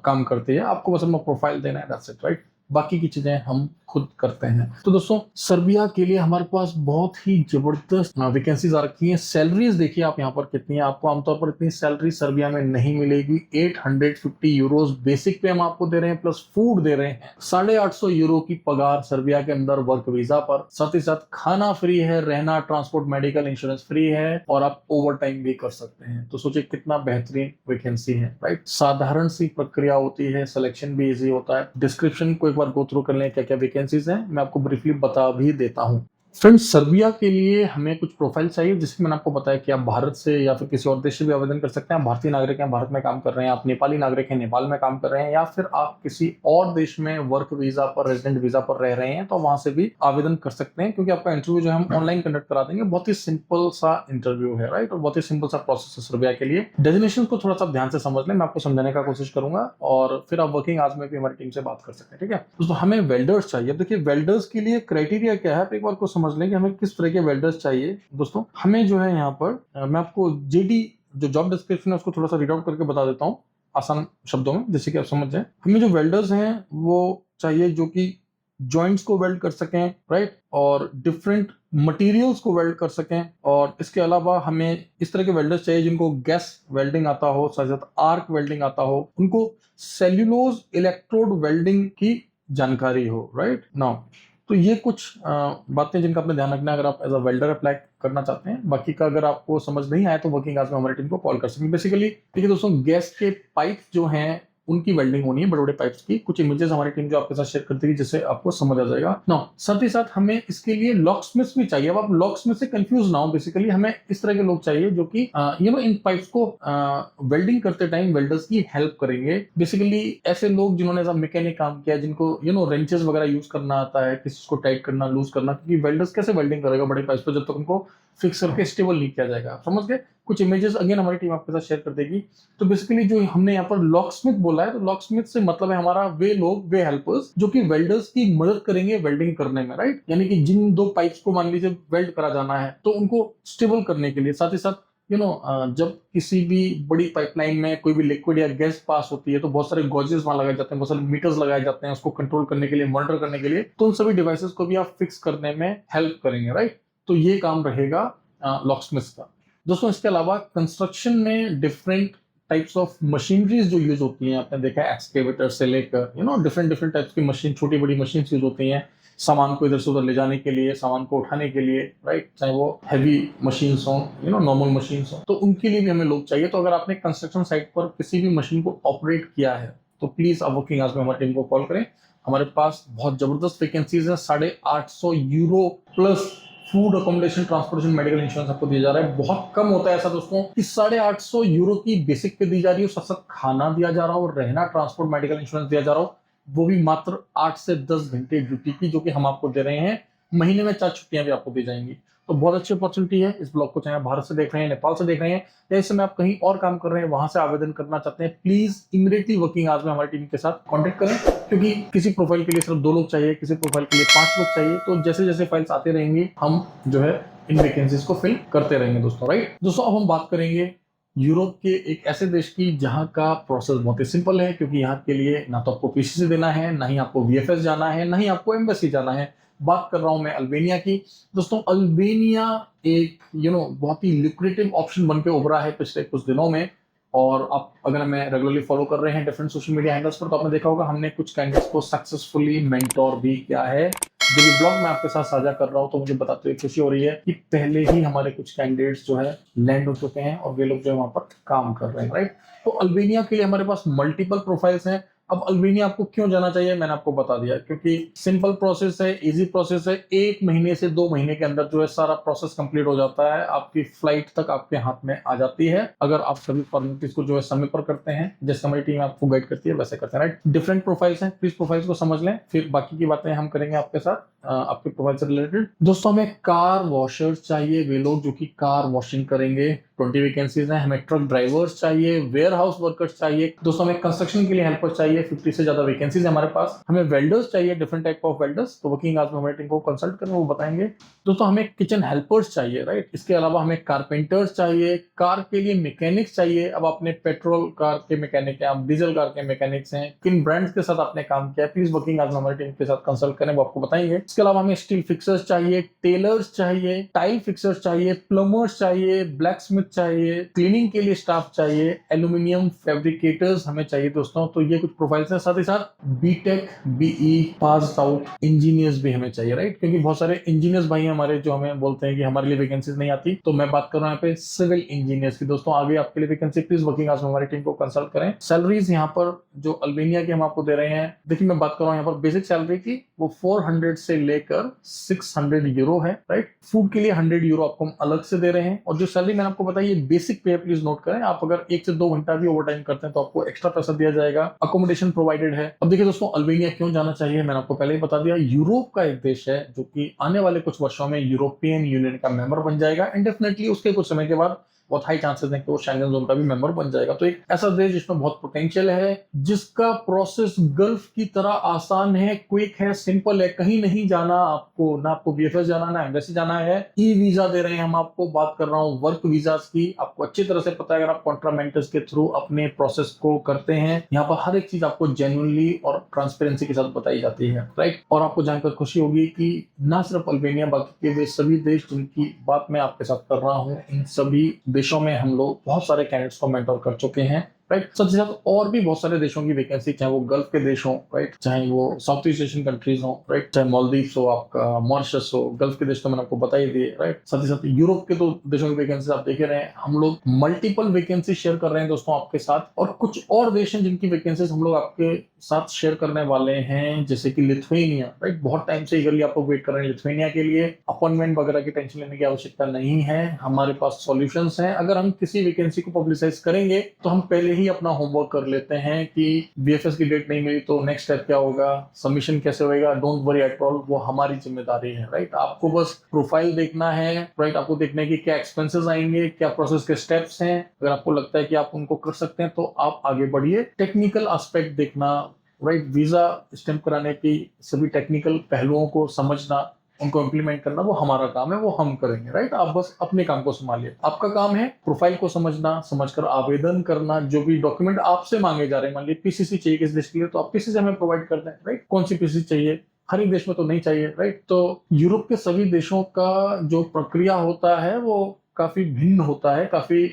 काम करती है। आपको बस अपना प्रोफाइल देना है, दैट्स इट, राइट। बाकी की चीजें हम खुद करते हैं। तो दोस्तों, सर्बिया के लिए हमारे पास बहुत ही जबरदस्त वैकेंसीज आ रखी हैं। सैलरीज देखिए आप यहाँ पर कितनी है। आपको आमतौर पर इतनी सैलरी सर्बिया में नहीं मिलेगी। 850 यूरोज बेसिक पे हम आपको दे रहे हैं, प्लस फूड दे रहे हैं। 850 यूरो की पगार सर्बिया के अंदर वर्क वीजा पर। साथ ही साथ खाना फ्री है, रहना, ट्रांसपोर्ट, मेडिकल इंश्योरेंस फ्री है, और आप ओवर टाइम भी कर सकते हैं। तो सोचिए कितना बेहतरीन वैकेंसी है, राइट। साधारण सी प्रक्रिया होती है, सिलेक्शन भी इजी होता है। डिस्क्रिप्शन को एक बार गो थ्रू कर लें, क्या क्या वैकेंसीज हैं, मैं आपको ब्रीफली बता भी देता हूं। फ्रेंड्स, सर्बिया के लिए हमें कुछ प्रोफाइल चाहिए, जिसमें मैंने आपको बताया कि आप भारत से या फिर किसी और देश से भी आवेदन कर सकते हैं। आप भारतीय नागरिक हैं, भारत में काम कर रहे हैं, आप नेपाली नागरिक हैं, नेपाल में काम कर रहे हैं, या फिर आप किसी और देश में वर्क वीजा पर, रेजिडेंट वीजा पर रह रहे हैं, तो वहां से भी आवेदन कर सकते हैं। क्योंकि आपका इंटरव्यू जो है हम ऑनलाइन कंडक्ट करा देंगे। बहुत ही सिंपल सा इंटरव्यू है, राइट, और बहुत ही सिंपल सा प्रोसेस है सर्बिया के लिए। डेजिग्नेशन को थोड़ा सा ध्यान से समझ लें, मैं आपको समझाने का कोशिश करूंगा, और फिर आप वर्किंग आवर्स में भी हमारी टीम से बात कर सकते हैं, ठीक है। दोस्तों, हमें वेल्डर्स चाहिए। देखिए, वेल्डर्स के लिए क्राइटेरिया क्या है, एक बार को समझ लें कि हमें किस तरह के वेल्डर्स चाहिए। दोस्तों, हमें जो है यहाँ पर मैं आपको जेडी जो जॉब डिस्क्रिप्शन है उसको थोड़ा सा रीड आउट करके बता देता हूँ आसान शब्दों में, जैसे कि आप समझ जाए। हमें जो वेल्डर्स हैं वो चाहिए जो कि जॉइंट्स को वेल्ड कर सकें, राइट, और डिफरेंट मटेरियल्स को वेल्ड कर सकें। और इसके अलावा हमें इस तरह के वेल्डर्स चाहिए जिनको गैस वेल्डिंग आता हो, साथ साथ आर्क वेल्डिंग आता हो, उनको सेल्यूलोज इलेक्ट्रोड वेल्डिंग की जानकारी हो, राइट। नाउ, तो ये कुछ बातें जिनका आपने ध्यान रखना है अगर आप एज अ वेल्डर अप्लाई करना चाहते हैं। बाकी का अगर आपको समझ नहीं आया तो वर्किंग आवर्स में हमारी टीम को कॉल कर सकते हैं। बेसिकली देखिए दोस्तों, गैस के पाइप जो हैं उनकी वेल्डिंग होनी है, बड़े बड़े पाइप्स की। कुछ इमेजेस हमारी टीम जो आपके साथ शेयर करती है, जिससे आपको समझ आ जाएगा। नो, साथ ही साथ हमें इसके लिए लॉकस्मिथ्स भी चाहिए। अब आप लॉकस्मिथ से कंफ्यूज ना हो। बेसिकली हमें इस तरह के लोग चाहिए जो कि इन पाइप्स को वेल्डिंग करते टाइम वेल्डर्स की हेल्प करेंगे। बेसिकली ऐसे लोग जिन्होंने मैकेनिक काम किया, जिनको रेंचेस वगैरह यूज करना आता है, किसी को टाइट करना, लूज करना, क्योंकि वेल्डर्स कैसे वेल्डिंग करेगा बड़े पाइप्स पर जब तक उनको फिक्स करके स्टेबल नहीं किया जाएगा। समझ गए। कुछ इमेजेस अगेन हमारी टीम आपके साथ शेयर कर देगी। तो बेसिकली जो हमने यहाँ पर लॉकस्मिथ बोला है, तो लॉकस्मिथ से मतलब है हमारा वे हेल्पर्स जो कि वेल्डर्स की मदद करेंगे वेल्डिंग करने में, राइट। यानी कि जिन दो पाइप्स को मान लीजिए वेल्ड करा जाना है, तो उनको स्टेबल करने के लिए, साथ ही साथ जब किसी भी बड़ी पाइपलाइन में कोई भी लिक्विड या गैस पास होती है तो बहुत सारे गॉजेस वहां लगाए जाते हैं, बहुत सारे मीटर्स लगाए जाते हैं उसको कंट्रोल करने के लिए, मॉनिटर करने के लिए। तो उन सभी डिवाइसेस को भी आप फिक्स करने में हेल्प करेंगे, राइट। तो ये काम रहेगा लॉकस्मिथ का। दोस्तों, इसके अलावा कंस्ट्रक्शन में डिफरेंट टाइप्स ऑफ मशीनरीज जो यूज होती हैं, आपने देखा है एक्सकेवेटर से लेकर डिफरेंट टाइप्स की मशीन, छोटी बड़ी मशीन यूज होती हैं सामान को इधर से उधर ले जाने के लिए, सामान को उठाने के लिए, राइट। चाहे वो हैवी मशीन्स हों, नॉर्मल मशीन्स हों, तो उनके लिए भी हमें लोग चाहिए। तो अगर आपने कंस्ट्रक्शन साइट पर किसी भी मशीन को ऑपरेट किया है तो प्लीज आप वर्किंग आवर्स में हमारी टीम को कॉल करें। हमारे पास बहुत जबरदस्त वैकेंसीज है। 850 euro plus food, accommodation, transportation, medical insurance आपको दिया जा रहा है। बहुत कम होता है ऐसा दोस्तों कि 850 यूरो की बेसिक पे दी जा रही हो, साथ साथ खाना दिया जा रहा हो, रहना, ट्रांसपोर्ट, मेडिकल इंश्योरेंस दिया जा रहा हो, वो भी मात्र 8 से 10 घंटे ड्यूटी की, जो कि हम आपको दे रहे हैं। महीने में 4 छुट्टियां भी आपको दी जाएंगी। तो बहुत अच्छी अपॉर्चुनिटी है इस ब्लॉग को, चाहे आप भारत से देख रहे हैं, नेपाल से देख रहे हैं, या इस समय आप कहीं और काम कर रहे हैं वहां से आवेदन करना चाहते हैं, प्लीज इमीडिएटली वर्किंग आवर्स में हमारी टीम के साथ कॉन्टेक्ट करें। क्योंकि किसी प्रोफाइल के लिए सिर्फ 2 लोग चाहिए, किसी प्रोफाइल के लिए 5 लोग चाहिए। तो जैसे जैसे फाइल्स आते रहेंगी हम जो है इन वैकेंसीज को फिल करते रहेंगे दोस्तों, राइट। दोस्तों, अब हम बात करेंगे यूरोप के एक ऐसे देश की जहां का प्रोसेस बहुत ही सिंपल है। क्योंकि यहाँ के लिए ना तो आपको पीसीसी देना है, ना ही आपको वीएफएस जाना है, ना ही आपको एम्बेसी जाना है। बात कर रहा हूं मैं अल्बेनिया की। दोस्तों, अल्बेनिया एक बहुत ही लुक्रेटिव ऑप्शन बन के उभरा है पिछले कुछ दिनों में। और आप अगर हमें रेगुलरली फॉलो कर रहे हैं डिफरेंट सोशल मीडिया हैंडल्स पर, तो आपने देखा होगा हमने कुछ कैंडिडेट्स को सक्सेसफुली मेंटोर भी किया है। जो भी ब्लॉग मैं आपके साथ साझा कर रहा हूं, तो मुझे बताते हुए खुशी हो रही है कि पहले ही हमारे कुछ कैंडिडेट्स जो है लैंड हो चुके हैं और वे लोग जो है वहां पर काम कर रहे हैं, राइट। तो अल्बेनिया के लिए हमारे पास मल्टीपल प्रोफाइल्स हैं। अब अल्बेनिया आपको क्यों जाना चाहिए मैंने आपको बता दिया, क्योंकि सिंपल प्रोसेस है, इजी प्रोसेस है। 1 महीने से 2 महीने के अंदर जो है सारा प्रोसेस कंप्लीट हो जाता है, आपकी फ्लाइट तक आपके हाथ में आ जाती है, अगर आप सभी फॉर्मेलिटीज को जो है समय पर करते हैं, जैसे हमारी टीम आपको गाइड करती है वैसे करते हैं, राइट। डिफरेंट प्रोफाइल्स हैं, प्लीज प्रोफाइल्स को समझ लें, फिर बाकी की बातें हम करेंगे आपके साथ। आपके प्रोफाइल से रिलेटेड। दोस्तों हमें कार वॉशर्स चाहिए, वे लोग जो कि कार वॉशिंग करेंगे, 20 वैकेंसीज हैं। हमें ट्रक ड्राइवर्स चाहिए, वेयर हाउस वर्कर्स चाहिए। दोस्तों हमें कंस्ट्रक्शन के लिए हेल्पर्स चाहिए, 50 से ज्यादा वैकेंसीज है हमारे पास। हमें वेल्डर्स चाहिए, डिफरेंट टाइप ऑफ वेल्डर्स। तो वर्किंग आज में हमारे टीम को कंसल्ट करें, वो बताएंगे। दोस्तों हमें किचन हेल्पर्स चाहिए, राइट। इसके अलावा हमें कारपेंटर्स चाहिए, कार के लिए मैकेनिक्स चाहिए। अब आपने पेट्रोल कार के मैकेनिक हैं, आप डीजल कार के मैकेनिक्स हैं, किन ब्रांड्स के साथ आपने काम किया है, प्लीज वर्किंग आज में हमारी टीम के साथ कंसल्ट करें, वो आपको बताएंगे। इसके अलावा हमें स्टील फिक्सर्स चाहिए, टेलर्स चाहिए, टाइल फिक्सर्स चाहिए, प्लम्बर्स चाहिए, ब्लैक स्मिथ चाहिए, क्लीनिंग के लिए स्टाफ चाहिए, एल्यूमिनियम फैब्रिकेटर्स हमें चाहिए। दोस्तों तो ये कुछ प्रोफाइल्स हैं। साथ ही साथ BTech BE pass out engineers भी हमें चाहिए, राइट। क्योंकि बहुत सारे इंजीनियर्स भाई हमारे जो हमें बोलते हैं कि हमारे लिए वैकेंसीज नहीं आती। तो मैं बात कर रहा हूँ यहाँ पे सिविल इंजीनियर्स की। दोस्तों आगे आपके लिए वैकेंसी, प्लीज वर्किंग आज में हमारी टीम को कंसल्ट करें। सैलरीज यहाँ पर जो अल्बेनिया की हम आपको दे रहे हैं, देखिए मैं बात कर रहा हूँ यहाँ पर बेसिक सैलरी की, वो 400 से लेकर 600 यूरो है, राइट। फूड के लिए 100 यूरो आपको हम अलग से दे रहे हैं। और जो सैलरी मैंने आपको बताई, ये बेसिक पे, प्लीज नोट करें। आप अगर 1 से 2 घंटा भी ओवर टाइम करते हैं तो आपको एक्स्ट्रा पैसा दिया जाएगा। अकोमोडेशन प्रोवाइडेड है। अब देखिए दोस्तों, अल्बेनिया क्यों जाना चाहिए, मैंने आपको पहले ही बता दिया। यूरोप का एक देश है जो कि आने वाले कुछ वर्षों में यूरोपियन यूनियन का मेंबर बन जाएगा। इंडेफिनेटली उसके कुछ समय के बाद बहुत हाई चांसेस हैं कि वो शेंगन जोन का भी मेंबर बन जाएगा। तो एक ऐसा देश जिसमें बहुत पोटेंशियल है, जिसका प्रोसेस गल्फ की तरह आसान है, क्विक है, सिंपल है। कहीं नहीं जाना आपको, ना आपको बीएफएस जाना, ना एम्बेसी जाना है। ई वीजा दे रहे हैं हम आपको। बात कर रहा हूँ वर्क वीजा की। आपको अच्छी तरह से पता है, अगर आप कॉन्ट्रामेंटर्स के थ्रू अपने प्रोसेस को करते हैं, यहाँ पर हर एक चीज आपको जेन्युइनली और ट्रांसपेरेंसी के साथ बताई जाती है, राइट। और आपको जानकर खुशी होगी कि ना सिर्फ अल्बेनिया, बाकी के वे सभी देश जिनकी बात मैं आपके साथ कर रहा हूँ, इन सभी देशों में हम लोग बहुत सारे कैंडिडेट्स को मेंटोर कर चुके हैं, राइट। साथ ही साथ और भी बहुत सारे देशों की वैकेंसी, चाहे वो गल्फ के देश हो, राइट, चाहे वो साउथ ईस्ट एशियन कंट्रीज हो, राइट, चाहे मालदीव्स हो, आपका मॉरिशस हो। गल्फ के देश तो मैंने आपको बता ही दिए, राइट। साथ ही साथ यूरोप के तो देशों की वैकेंसी आप देख रहे हैं। हम लोग मल्टीपल वैकेंसी शेयर कर रहे हैं दोस्तों आपके साथ। और कुछ और देश हैं जिनकी वैकेंसी हम लोग आपके साथ शेयर करने वाले हैं, जैसे कि लिथुएनिया, राइट। बहुत टाइम से ईगरली आपको वेट कर रहे हैं लिथुएनिया के लिए। अपॉइंटमेंट वगैरह की टेंशन लेने की आवश्यकता नहीं है, हमारे पास सॉल्यूशंस हैं। अगर हम किसी वैकेंसी को पब्लिसाइज करेंगे तो हम पहले ही अपना होमवर्क कर लेते हैं कि बीएफएस की डेट नहीं मिली तो नेक्स्ट स्टेप क्या होगा, सबमिशन कैसे होगा। डोंट वरी एट ऑल, वो हमारी जिम्मेदारी है, राइट। आपको बस प्रोफाइल देखना है, राइट। आपको देखना है कि क्या एक्सपेंसेस आएंगे, क्या प्रोसेस के स्टेप्स हैं। अगर आपको लगता है कि आप उनको कर सकते हैं तो आप आगे बढ़िए। टेक्निकल एस्पेक्ट देखना, राइट। वीजा स्टैंप कराने की सभी टेक्निकल पहलुओं को समझना, उनको इम्प्लीमेंट करना, वो हमारा काम है, वो हम करेंगे, राइट। आप बस अपने काम को संभालिए। आपका काम है प्रोफाइल को समझना, समझकर आवेदन करना। जो भी डॉक्यूमेंट आपसे मांगे जा रहे हैं, मान लीजिए पीसीसी चाहिए किस देश के लिए, तो आप पीसीसी हमें प्रोवाइड कर दें, राइट। कौन सी पीसीसी चाहिए, हर एक देश में तो नहीं चाहिए, राइट। तो यूरोप के सभी देशों का जो प्रक्रिया होता है वो काफी भिन्न होता है, काफी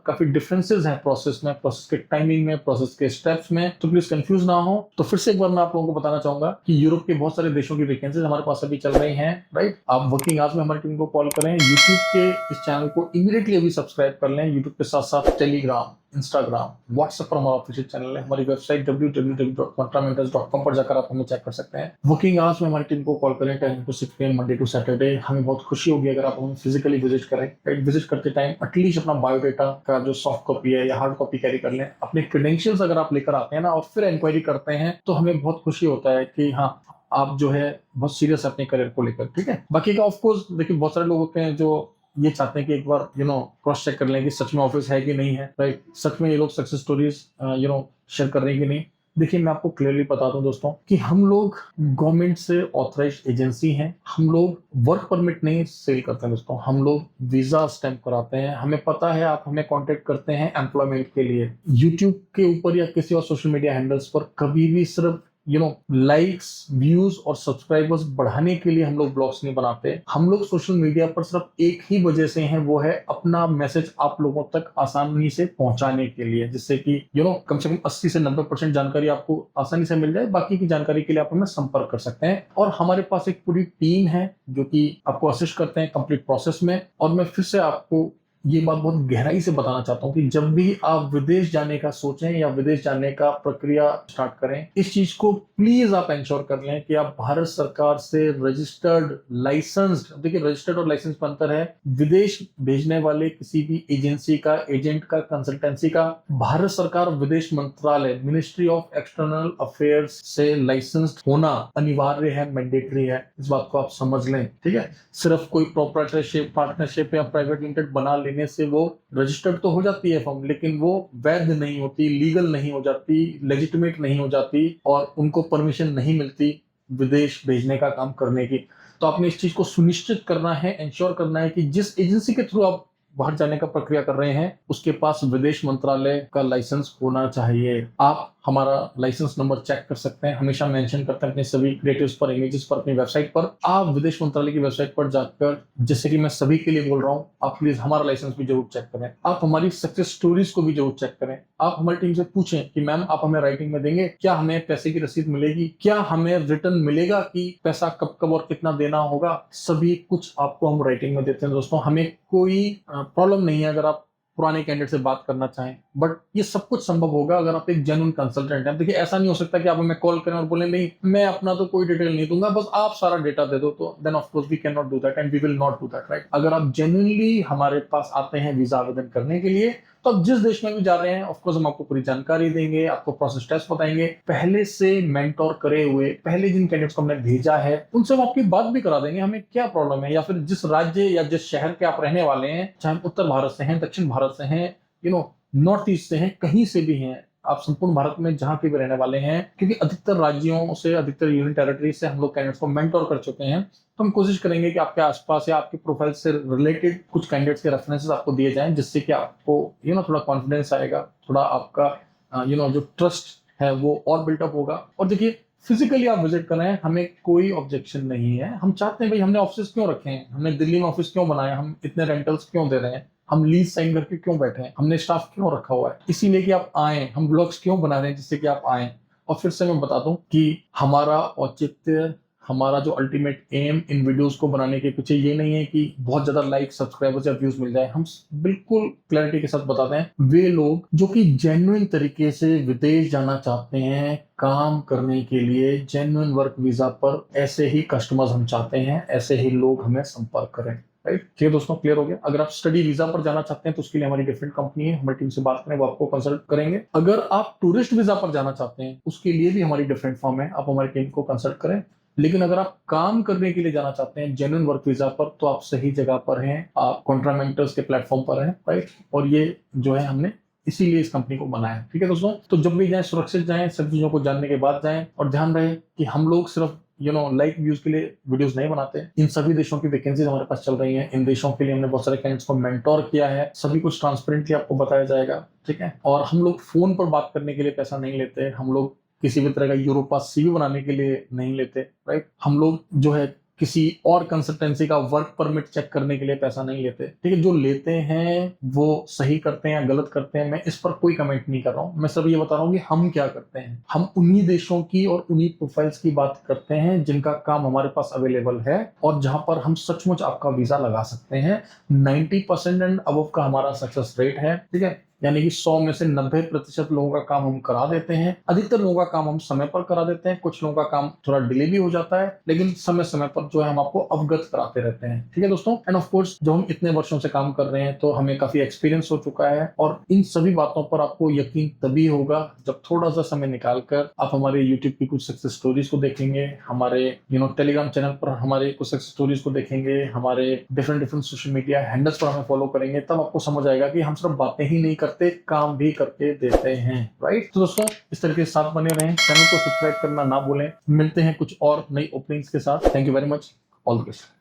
काफी डिफरेंसेस हैं प्रोसेस में, प्रोसेस के टाइमिंग में, प्रोसेस के स्टेप्स में। तो प्लीज कंफ्यूज ना हो। तो फिर से एक बार मैं आप लोगों को बताना चाहूंगा कि यूरोप के बहुत सारे देशों की वैकेंसीज हमारे पास अभी चल रही हैं, राइट। आप वर्किंग आवर्स में हमारी टीम को कॉल करें। यूट्यूब के इस चैनल को इमीडिएटली अभी सब्सक्राइब कर लें। यूट्यूब के साथ साथ टेलीग्राम, इंस्टाग्राम, व्हाट्सएप पर हमारा ऑफिशियल चैनल है। हमारी वेबसाइट www.contramentors.com पर जाकर आप हमें चेक कर सकते हैं। वर्किंग आवर्स में हमारी टीम को कॉल करें 10 to 6 PM Monday to Saturday. हमें बहुत खुशी होगी अगर आप हमें फिजिकली विजिट करें। विजिट करते टाइम एटलीस्ट अपना बायोडेटा का जो सॉफ्ट कॉपी है या हार्ड कॉपी कैरी कर लें। अपने क्रेडेंशियल्स अगर आप लेकर आते हैं ना और फिर इंक्वायरी करते हैं तो हमें बहुत खुशी होता है कि हाँ, आप जो है बहुत सीरियस अपने करियर को लेकर, ठीक है। बाकी का ऑफकोर्स देखिए, बहुत सारे लोग होते हैं जो ये चाहते हैं कि एक बार क्रॉस चेक कर लें कि सच में ऑफिस है कि नहीं है, राइट। सच में ये लोग सक्सेस स्टोरीज शेयर कर रहे हैं कि नहीं। देखिए मैं आपको क्लियरली बताता हूँ दोस्तों कि हम लोग गवर्नमेंट से ऑथराइज्ड एजेंसी हैं। हम लोग वर्क परमिट नहीं सेल करते हैं दोस्तों, हम लोग वीजा स्टैंप कराते हैं। हमें पता है आप हमें कांटेक्ट करते हैं एम्प्लॉयमेंट के लिए। यूट्यूब के ऊपर या किसी और सोशल मीडिया हैंडल्स पर कभी भी सिर्फ लाइक्स, व्यूज और सब्सक्राइबर्स बढ़ाने के लिए हम लोग ब्लॉग्स नहीं बनाते। हम लोग सोशल मीडिया पर सिर्फ एक ही वजह से हैं, वो है अपना मैसेज आप लोगों तक आसानी से पहुंचाने के लिए, जिससे कि कम से कम 80 से 90% जानकारी आपको आसानी से मिल जाए। बाकी की जानकारी के लिए आप हमें संपर्क कर सकते हैं। और हमारे पास एक पूरी टीम है जो कि आपको असिस्ट करते हैं कंप्लीट प्रोसेस में। और मैं फिर से आपको ये बात बहुत गहराई से बताना चाहता हूँ कि जब भी आप विदेश जाने का सोचें या विदेश जाने का प्रक्रिया स्टार्ट करें, इस चीज को प्लीज आप इंश्योर कर लें कि आप भारत सरकार से रजिस्टर्ड, लाइसेंस्ड, देखिए रजिस्टर्ड और लाइसेंस में अंतर है। विदेश भेजने वाले किसी भी एजेंसी का, एजेंट का, कंसल्टेंसी का भारत सरकार विदेश मंत्रालय, मिनिस्ट्री ऑफ एक्सटर्नल अफेयर्स से लाइसेंस्ड होना अनिवार्य है, मैंडेटरी है। इस बात को आप समझ लें, ठीक है। सिर्फ कोई प्रोप्राइटरशिप, पार्टनरशिप या प्राइवेट लिमिटेड बना लेने से वो रजिस्टर्ड तो हो जाती है फर्म, लेकिन वो वैध नहीं होती, लीगल नहीं हो जाती, लेजिटिमेट नहीं हो जाती और उनको परमिशन नहीं मिलती विदेश भेजने का काम करने की। तो आपने इस चीज को सुनिश्चित करना है, इंश्योर करना है कि जिस एजेंसी के थ्रू आप बाहर जाने का प्रक्रिया कर रहे हैं उसके पास विदेश मंत्रालय का लाइसेंस होना चाहिए। आप हमारा लाइसेंस नंबर चेक कर सकते हैं, हमेशा मेंशन करते हैं अपने सभी क्रिएटिव्स पर, इमेजेस पर, अपनी वेबसाइट पर। आप विदेश मंत्रालय की वेबसाइट पर जाकर, जैसे कि मैं सभी के लिए बोल रहा हूं, आप प्लीज हमारा लाइसेंस भी जरूर चेक करें। आप हमारी सक्सेस स्टोरीज को भी जरूर चेक करें। आप हमारी टीम से पूछें कि मैम आप हमें राइटिंग में देंगे, क्या हमें पैसे की रसीद मिलेगी, क्या हमें रिटर्न मिलेगा कि पैसा कब कब और कितना देना होगा। सभी कुछ आपको हम राइटिंग में देते हैं दोस्तों। हमें कोई प्रॉब्लम नहीं है अगर आप पुराने कैंडिडेट से बात करना चाहें, बट ये सब कुछ संभव होगा अगर आप एक जेन्युइन कंसल्टेंट हैं। देखिए ऐसा नहीं हो सकता कि आप हमें कॉल करें और बोलें नहीं मैं अपना तो कोई डिटेल नहीं दूंगा, बस आप सारा डेटा दे दो, तो then of course we can not do that and we will not do that, right. अगर आप जेन्युइनली हमारे पास आते हैं वीजा आवेदन करने के लिए, तो आप जिस देश में भी जा रहे हैं ऑफ कोर्स हम आपको पूरी जानकारी देंगे, आपको प्रोसेस टेस्ट बताएंगे, पहले से मेंटोर करे हुए, पहले जिन कैंडिडेट्स को हमने भेजा है उनसे हम आपकी बात भी करा देंगे हमें क्या प्रॉब्लम है, या फिर जिस राज्य या जिस शहर के आप रहने वाले हैं, चाहे हम उत्तर भारत से हैं, दक्षिण भारत से हैं, नॉर्थ ईस्ट से हैं, कहीं से भी हैं, आप संपूर्ण भारत में जहां के भी रहने वाले हैं, क्योंकि अधिकतर राज्यों से, अधिकतर यूनियन टेरिटरी से हम लोग कैंडिडेट्स को मेंटोर कर चुके हैं, तो हम कोशिश करेंगे कि आपके आसपास या आपके प्रोफाइल से रिलेटेड कुछ कैंडिडेट्स के रेफरेंसेस आपको दिए जाएं, जिससे कि आपको थोड़ा कॉन्फिडेंस आएगा, थोड़ा आपका जो ट्रस्ट है वो और बिल्टअप होगा। और देखिए फिजिकली आप विजिट कर रहे हैं, हमें कोई ऑब्जेक्शन नहीं है। हम चाहते हैं भाई, हमने ऑफिस क्यों रखे हैं, हमने दिल्ली में ऑफिस क्यों बनाया, हम इतने रेंटल्स क्यों दे रहे हैं, हम लीज साइन करके क्यों बैठे हैं, हमने स्टाफ क्यों रखा हुआ है, इसीलिए कि आप आए। हम ब्लॉग्स क्यों बना रहे हैं, जिससे कि आप आए। और फिर से मैं बता दूं कि हमारा औचित्य, हमारा जो अल्टीमेट एम इन वीडियोस को बनाने के पीछे ये नहीं है कि बहुत ज्यादा लाइक, सब्सक्राइबर्स या व्यूज मिल जाए। हम बिल्कुल क्लैरिटी के साथ बताते हैं वे लोग जो कि जेन्युइन तरीके से विदेश जाना चाहते हैं काम करने के लिए, जेन्युइन वर्क वीजा पर, ऐसे ही कस्टमर्स हम चाहते हैं, ऐसे ही लोग हमें संपर्क करें, राइट। ठीक है दोस्तों, क्लियर हो गया। अगर आप स्टडी वीजा पर जाना चाहते हैं तो उसके लिए हमारी डिफरेंट कंपनी है, हमारी टीम से बात करें, वो आपको कंसल्ट करेंगे। अगर आप टूरिस्ट वीजा पर जाना चाहते हैं उसके लिए भी हमारी डिफरेंट फॉर्म है, आप हमारी टीम को कंसल्ट करें। लेकिन अगर आप काम करने के लिए जाना चाहते हैं जेन्युइन वर्क वीजा पर, तो आप सही जगह पर हैं, आप कॉन्ट्रामेंटर्स के प्लेटफॉर्म पर हैं, राइट। और ये जो है हमने इसीलिए इस कंपनी को बनाया, ठीक है दोस्तों। तो जब भी जाएं सुरक्षित जाएं, सब चीजों को जानने के बाद जाएं, और ध्यान रहे कि हम लोग सिर्फ लाइक व्यूज के लिए वीडियोस नहीं बनाते। इन सभी देशों की वैकेंसीज हमारे पास चल रही हैं, इन देशों के लिए हमने बहुत सारे कैंडिडेट्स को मेंटोर किया है, सभी कुछ ट्रांसपेरेंटली आपको बताया जाएगा, ठीक है। और हम लोग फोन पर बात करने के लिए पैसा नहीं लेते, हम लोग किसी भी तरह का यूरोपास सीवी बनाने के लिए नहीं लेते, राइट। हम लोग जो है किसी और कंसल्टेंसी का वर्क परमिट चेक करने के लिए पैसा नहीं लेते, ठीक है। जो लेते हैं वो सही करते हैं या गलत करते हैं, मैं इस पर कोई कमेंट नहीं कर रहा हूं। मैं सब ये बता रहा हूं कि हम क्या करते हैं। हम उन्हीं देशों की और उन्हीं प्रोफाइल्स की बात करते हैं जिनका काम हमारे पास अवेलेबल है और जहां पर हम सचमुच आपका वीजा लगा सकते हैं। 90% एंड अबव का हमारा सक्सेस रेट है, ठीक है। यानी कि 100 में से 90% लोगों का काम हम करा देते हैं। अधिकतर लोगों का काम हम समय पर करा देते हैं, कुछ लोगों का काम थोड़ा डिले भी हो जाता है, लेकिन समय समय पर जो है हम आपको अवगत कराते रहते हैं, ठीक है दोस्तों। एंड ऑफ कोर्स जब हम इतने वर्षों से काम कर रहे हैं तो हमें काफी एक्सपीरियंस हो चुका है, और इन सभी बातों पर आपको यकीन तभी होगा जब थोड़ा सा समय निकालकर आप हमारे यूट्यूब की कुछ सक्सेस स्टोरीज को देखेंगे, हमारे टेलीग्राम चैनल पर हमारे कुछ सक्सेस स्टोरीज को देखेंगे, हमारे डिफरेंट सोशल मीडिया हैंडल्स पर हमें फॉलो करेंगे, तब आपको समझ आएगा कि हम सिर्फ बातें ही नहीं करते, काम भी करके देते हैं, राइट। तो दोस्तों इस तरीके से साथ बने रहें, चैनल को सब्सक्राइब करना ना भूलें। मिलते हैं कुछ और नई ओपनिंग्स के साथ। Thank you very much, all the best.